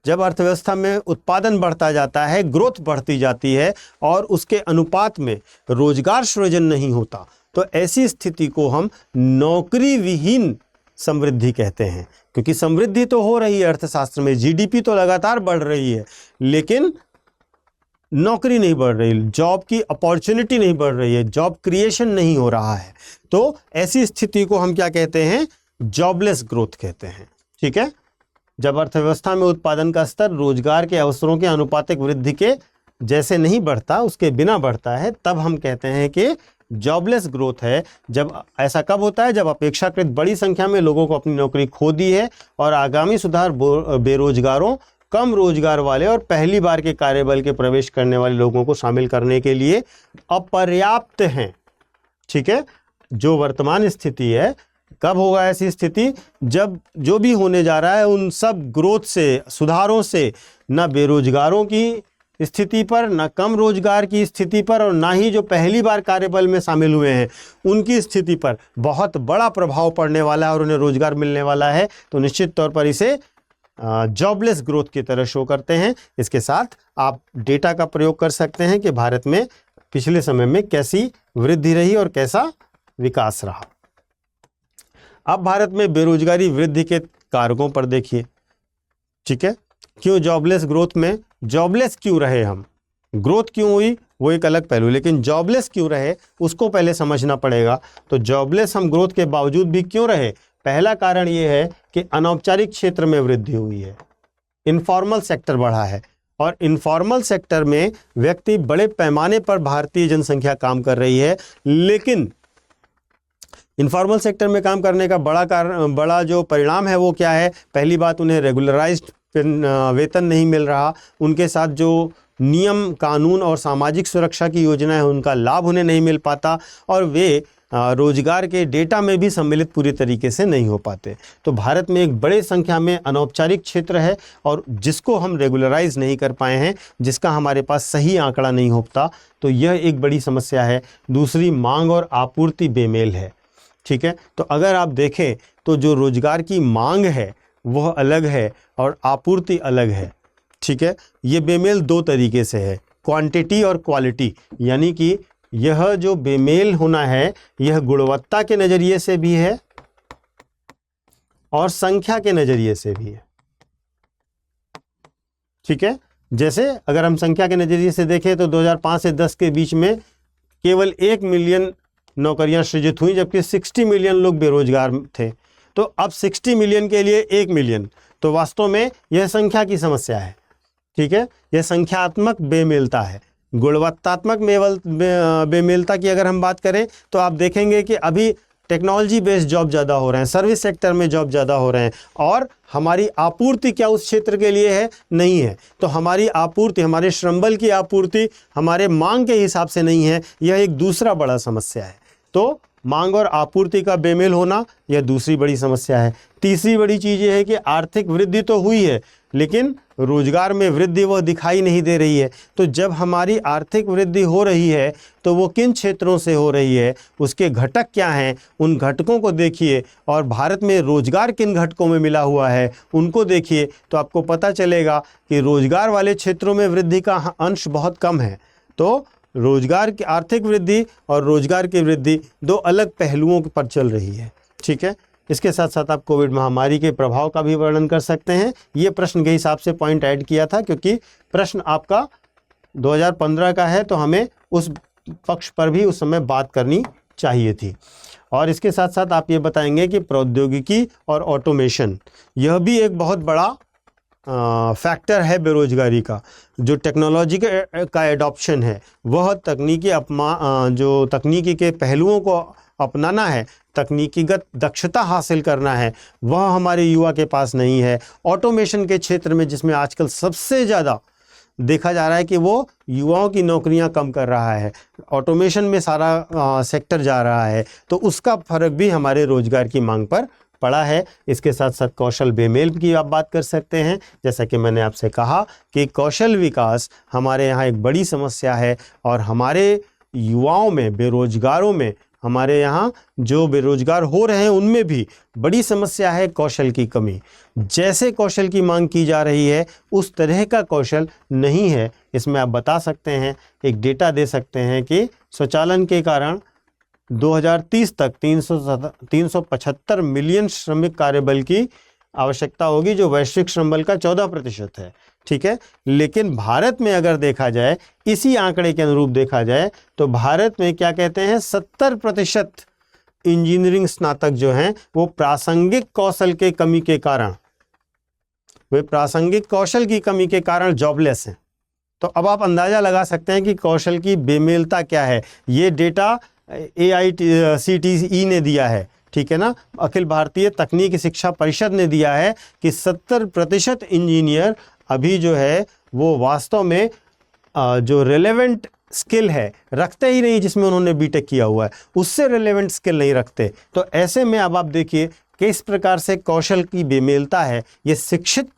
जब अर्थव्यवस्था में उत्पादन बढ़ता जाता है, ग्रोथ बढ़ती जाती है और उसके अनुपात में रोजगार सृजन नहीं होता, तो ऐसी स्थिति को हम नौकरी विहीन समृद्धि कहते हैं। क्योंकि समृद्धि तो हो रही है अर्थशास्त्र में, GDP तो लगातार बढ़ रही है, लेकिन नौकरी नहीं बढ़ रही, जॉब की अपॉर्चुनिटी नहीं बढ़ रही है, जॉब क्रिएशन नहीं हो रहा है। तो ऐसी स्थिति को हम क्या कहते हैं? जॉबलेस ग्रोथ कहते हैं। ठीक है, जब अर्थव्यवस्था में उत्पादन का स्तर रोजगार के अवसरों के आनुपातिक वृद्धि के जैसे नहीं बढ़ता, उसके बिना बढ़ता है, तब हम कहते हैं कि जॉबलेस ग्रोथ है। जब ऐसा कब होता है? जब अपेक्षाकृत बड़ी संख्या में लोगों को अपनी नौकरी खो दी है और आगामी सुधार बेरोजगारों, कम रोजगार वाले और पहली बार के कार्यबल के प्रवेश करने वाले लोगों को शामिल करने के लिए अपर्याप्त हैं। ठीक है, जो वर्तमान स्थिति है, कब होगा ऐसी स्थिति? जब जो भी होने जा रहा है उन सब ग्रोथ से, सुधारों से न बेरोजगारों की स्थिति पर, न कम रोजगार की स्थिति पर, और ना ही जो पहली बार कार्यबल में शामिल हुए हैं उनकी स्थिति पर बहुत बड़ा प्रभाव पड़ने वाला है और उन्हें रोजगार मिलने वाला है। तो निश्चित तौर पर इसे जॉबलेस ग्रोथ की तरह शो करते हैं। इसके साथ आप डेटा का प्रयोग कर सकते हैं कि भारत में पिछले समय में कैसी वृद्धि रही और कैसा विकास रहा। अब भारत में बेरोजगारी वृद्धि के कारकों पर देखिए, ठीक है। क्यों जॉबलेस ग्रोथ में जॉबलेस क्यों रहे हम, ग्रोथ क्यों हुई वो एक अलग पहलू, लेकिन जॉबलेस क्यों रहे उसको पहले समझना पड़ेगा। तो जॉबलेस हम ग्रोथ के बावजूद भी क्यों रहे, पहला कारण ये है कि अनौपचारिक क्षेत्र में वृद्धि हुई है, इनफॉर्मल सेक्टर बढ़ा है, और इनफॉर्मल सेक्टर में व्यक्ति बड़े पैमाने पर भारतीय जनसंख्या काम कर रही है, लेकिन इनफॉर्मल सेक्टर में काम करने का बड़ा जो परिणाम है वो क्या है, पहली बात उन्हें रेगुलराइज्ड वेतन नहीं मिल रहा, उनके साथ जो नियम कानून और सामाजिक सुरक्षा की योजना है उनका लाभ उन्हें नहीं मिल पाता, और वे रोजगार के डेटा में भी सम्मिलित पूरी तरीके से नहीं हो पाते। तो भारत में एक बड़े संख्या में अनौपचारिक क्षेत्र है और जिसको हम रेगुलराइज नहीं कर पाए हैं, जिसका हमारे पास सही आंकड़ा नहीं होता, तो यह एक बड़ी समस्या है। दूसरी, मांग और आपूर्ति बेमेल है, ठीक है। तो अगर आप देखें तो जो रोजगार की मांग है वह अलग है और आपूर्ति अलग है, ठीक है। ये बेमेल दो तरीके से है, क्वांटिटी और क्वालिटी, यानी कि यह जो बेमेल होना है यह गुणवत्ता के नज़रिए से भी है और संख्या के नज़रिए से भी है, ठीक है। जैसे अगर हम संख्या के नज़रिए से देखें तो 2005 से 10 के बीच में केवल 1 मिलियन नौकरियां सृजित हुई, जबकि 60 मिलियन लोग बेरोजगार थे। तो अब 60 मिलियन के लिए 1 मिलियन, तो वास्तव में यह संख्या की समस्या है, ठीक है। यह संख्यात्मक बेमेलता है। गुणवत्तात्मक बेमेलता की अगर हम बात करें तो आप देखेंगे कि अभी टेक्नोलॉजी बेस्ड जॉब ज़्यादा हो रहे हैं, सर्विस सेक्टर में जॉब ज़्यादा हो रहे हैं, और हमारी आपूर्ति क्या उस क्षेत्र के लिए है, नहीं है। तो हमारी आपूर्ति, हमारे श्रमबल की आपूर्ति हमारे मांग के हिसाब से नहीं है, यह एक दूसरा बड़ा समस्या है। तो मांग और आपूर्ति का बेमेल होना यह दूसरी बड़ी समस्या है। तीसरी बड़ी चीज़ ये है कि आर्थिक वृद्धि तो हुई है लेकिन रोजगार में वृद्धि वह दिखाई नहीं दे रही है। तो जब हमारी आर्थिक वृद्धि हो रही है तो वो किन क्षेत्रों से हो रही है, उसके घटक क्या हैं, उन घटकों को देखिए, और भारत में रोजगार किन घटकों में मिला हुआ है उनको देखिए, तो आपको पता चलेगा कि रोजगार वाले क्षेत्रों में वृद्धि का अंश बहुत कम है। तो रोजगार की आर्थिक वृद्धि और रोजगार की वृद्धि दो अलग पहलुओं पर चल रही है, ठीक है। इसके साथ साथ आप कोविड महामारी के प्रभाव का भी वर्णन कर सकते हैं। ये प्रश्न के हिसाब से पॉइंट ऐड किया था क्योंकि प्रश्न आपका 2015 का है, तो हमें उस पक्ष पर भी उस समय बात करनी चाहिए थी। और इसके साथ साथ आप ये बताएंगे कि प्रौद्योगिकी और ऑटोमेशन यह भी एक बहुत बड़ा फैक्टर है बेरोजगारी का। जो टेक्नोलॉजी का एडॉप्शन है वह जो तकनीकी के पहलुओं को अपनाना है, तकनीकीगत दक्षता हासिल करना है, वह हमारे युवा के पास नहीं है। ऑटोमेशन के क्षेत्र में जिसमें आजकल सबसे ज़्यादा देखा जा रहा है कि वो युवाओं की नौकरियां कम कर रहा है, ऑटोमेशन में सारा सेक्टर जा रहा है, तो उसका फर्क भी हमारे रोजगार की मांग पर पड़ा है। इसके साथ साथ कौशल बेमेल की आप बात कर सकते हैं। जैसा कि मैंने आपसे कहा कि कौशल विकास हमारे यहाँ एक बड़ी समस्या है, और हमारे युवाओं में, बेरोजगारों में, हमारे यहाँ जो बेरोजगार हो रहे हैं उनमें भी बड़ी समस्या है कौशल की कमी। जैसे कौशल की मांग की जा रही है उस तरह का कौशल नहीं है। इसमें आप बता सकते हैं, एक डेटा दे सकते हैं कि स्वचालन के कारण 2030 तक 375 मिलियन श्रमिक कार्यबल की आवश्यकता होगी, जो वैश्विक श्रमबल का 14% है, ठीक है। लेकिन भारत में अगर देखा जाए, इसी आंकड़े के अनुरूप देखा जाए, तो भारत में क्या कहते हैं, 70% इंजीनियरिंग स्नातक जो हैं वो प्रासंगिक कौशल के कमी के कारण, वे प्रासंगिक कौशल की कमी के कारण जॉबलेस हैं। तो अब आप अंदाज़ा लगा सकते हैं कि कौशल की बेमेलता क्या है। ये डेटा AICTE ने दिया है, ठीक है ना, अखिल भारतीय तकनीकी शिक्षा परिषद ने दिया है कि 70% इंजीनियर अभी जो है वो वास्तव में जो रेलेवेंट स्किल है रखते ही नहीं, जिसमें उन्होंने बीटेक किया हुआ है उससे रेलेवेंट स्किल नहीं रखते। तो ऐसे में अब आप देखिए किस प्रकार से कौशल की बेमेलता है, ये शिक्षित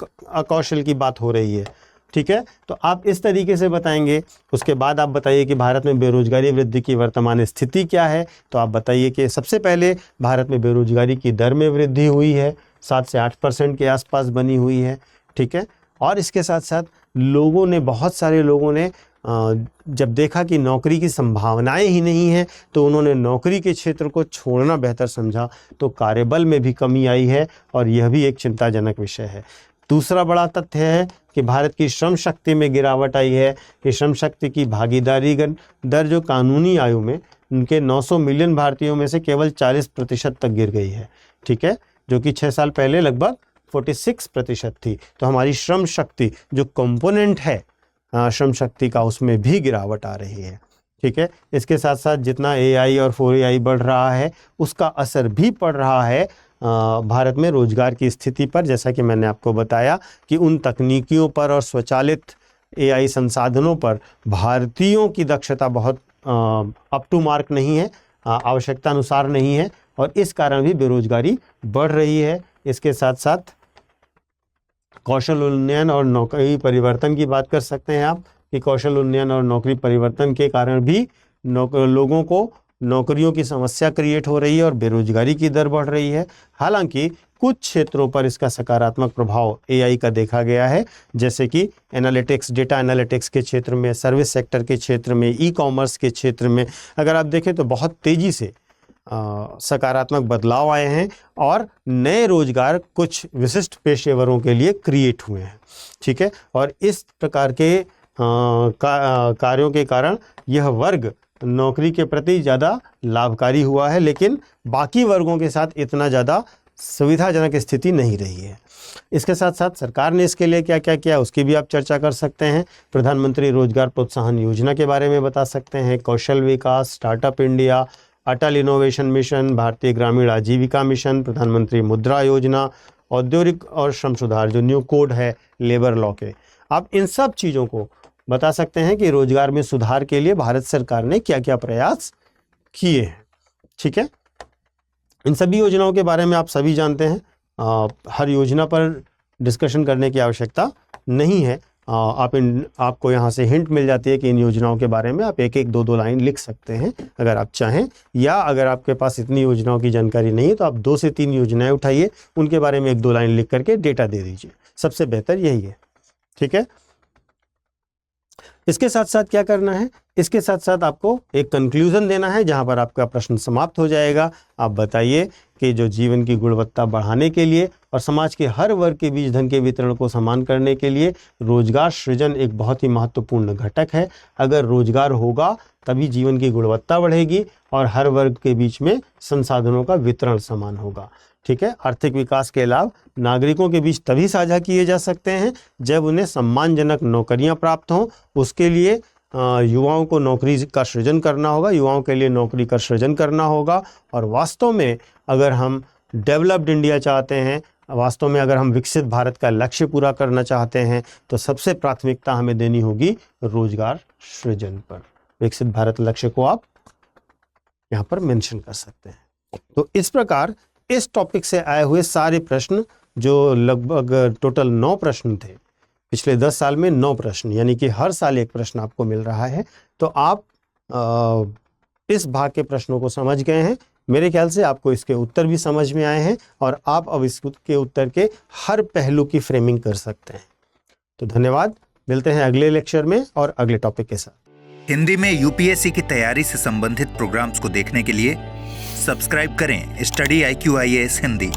कौशल की बात हो रही है, ठीक है। तो आप इस तरीके से बताएंगे। उसके बाद आप बताइए कि भारत में बेरोजगारी वृद्धि की वर्तमान स्थिति क्या है। तो आप बताइए कि सबसे पहले भारत में बेरोजगारी की दर में वृद्धि हुई है, 7 से 8% के आसपास बनी हुई है, ठीक है। और इसके साथ साथ बहुत सारे लोगों ने जब देखा कि नौकरी की संभावनाएं ही नहीं हैं तो उन्होंने नौकरी के क्षेत्र को छोड़ना बेहतर समझा। तो कार्यबल में भी कमी आई है और यह भी एक चिंताजनक विषय है। दूसरा बड़ा तथ्य है कि भारत की श्रम शक्ति में गिरावट आई है कि श्रम शक्ति की भागीदारी दर जो कानूनी आयु में उनके 900 मिलियन भारतीयों में से केवल 40% तक गिर गई है, ठीक है, जो कि 6 साल पहले लगभग 46% थी। तो हमारी श्रम शक्ति जो कंपोनेंट है श्रम शक्ति का, उसमें भी गिरावट आ रही है, ठीक है। इसके साथ साथ जितना AI और 4AI बढ़ रहा है उसका असर भी पड़ रहा है भारत में रोजगार की स्थिति पर। जैसा कि मैंने आपको बताया कि उन तकनीकियों पर और स्वचालित AI संसाधनों पर भारतीयों की दक्षता बहुत अप टू मार्क नहीं है, आवश्यकता अनुसार नहीं है, और इस कारण भी बेरोजगारी बढ़ रही है। इसके साथ साथ कौशल उन्नयन और नौकरी परिवर्तन की बात कर सकते हैं आप कि कौशल उन्नयन और नौकरी परिवर्तन के कारण भी लोगों को नौकरियों की समस्या क्रिएट हो रही है और बेरोजगारी की दर बढ़ रही है। हालांकि कुछ क्षेत्रों पर इसका सकारात्मक प्रभाव AI का देखा गया है, जैसे कि एनालिटिक्स, डेटा एनालिटिक्स के क्षेत्र में, सर्विस सेक्टर के क्षेत्र में, ई-कॉमर्स के क्षेत्र में अगर आप देखें तो बहुत तेज़ी से सकारात्मक बदलाव आए हैं और नए रोजगार कुछ विशिष्ट पेशेवरों के लिए क्रिएट हुए हैं, ठीक है। और इस प्रकार के कार्यों के कारण यह वर्ग नौकरी के प्रति ज़्यादा लाभकारी हुआ है, लेकिन बाकी वर्गों के साथ इतना ज़्यादा सुविधाजनक स्थिति नहीं रही है। इसके साथ साथ सरकार ने इसके लिए क्या क्या किया उसकी भी आप चर्चा कर सकते हैं। प्रधानमंत्री रोजगार प्रोत्साहन योजना के बारे में बता सकते हैं, कौशल विकास, स्टार्टअप इंडिया, अटल इनोवेशन मिशन, भारतीय ग्रामीण आजीविका मिशन, प्रधानमंत्री मुद्रा योजना, औद्योगिक और श्रम सुधार जो न्यू कोड है लेबर लॉ के। आप इन सब चीज़ों को बता सकते हैं कि रोजगार में सुधार के लिए भारत सरकार ने क्या क्या प्रयास किए हैं, ठीक है। इन सभी योजनाओं के बारे में आप सभी जानते हैं, हर योजना पर डिस्कशन करने की आवश्यकता नहीं है। आपको यहाँ से हिंट मिल जाती है कि इन योजनाओं के बारे में आप एक एक दो लाइन लिख सकते हैं अगर आप चाहें, या अगर आपके पास इतनी योजनाओं की जानकारी नहीं है तो आप 2 से 3 योजनाएं उठाइए, उनके बारे में 1-2 लाइन लिख करके डेटा दे दीजिए, सबसे बेहतर यही है, ठीक है। इसके साथ साथ क्या करना है, इसके साथ साथ आपको एक कंक्लूजन देना है जहां पर आपका प्रश्न समाप्त हो जाएगा। आप बताइए कि जो जीवन की गुणवत्ता बढ़ाने के लिए और समाज के हर वर्ग के बीच धन के वितरण को समान करने के लिए रोजगार सृजन एक बहुत ही महत्वपूर्ण घटक है। अगर रोजगार होगा तभी जीवन की गुणवत्ता बढ़ेगी और हर वर्ग के बीच में संसाधनों का वितरण समान होगा, ठीक है। आर्थिक विकास के लाभ नागरिकों के बीच तभी साझा किए जा सकते हैं जब उन्हें सम्मानजनक नौकरियां प्राप्त हों। उसके लिए युवाओं को नौकरी का सृजन करना होगा, युवाओं के लिए नौकरी का सृजन करना होगा। और वास्तव में अगर हम डेवलप्ड इंडिया चाहते हैं, वास्तव में अगर हम विकसित भारत का लक्ष्य पूरा करना चाहते हैं तो सबसे प्राथमिकता हमें देनी होगी रोजगार सृजन पर। विकसित भारत लक्ष्य को आप यहाँ पर मेंशन कर सकते हैं। तो इस प्रकार इस टॉपिक से आए हुए सारे प्रश्न जो लगभग टोटल 9 प्रश्न थे, पिछले 10 साल में 9 प्रश्न, यानी कि हर साल एक प्रश्न आपको मिल रहा है। तो आप इस भाग के प्रश्नों को समझ गए हैं। मेरे ख्याल से आपको इसके उत्तर भी समझ में आए हैं और आप अब इसके उत्तर के हर पहलू की फ्रेमिंग कर सकते हैं। तो धन्यवाद, मिलते हैं अगले लेक्चर में और अगले टॉपिक के साथ। हिंदी में यूपीएससी की तैयारी से संबंधित प्रोग्राम्स को देखने के लिए सब्सक्राइब करें स्टडी IQ IAS हिंदी।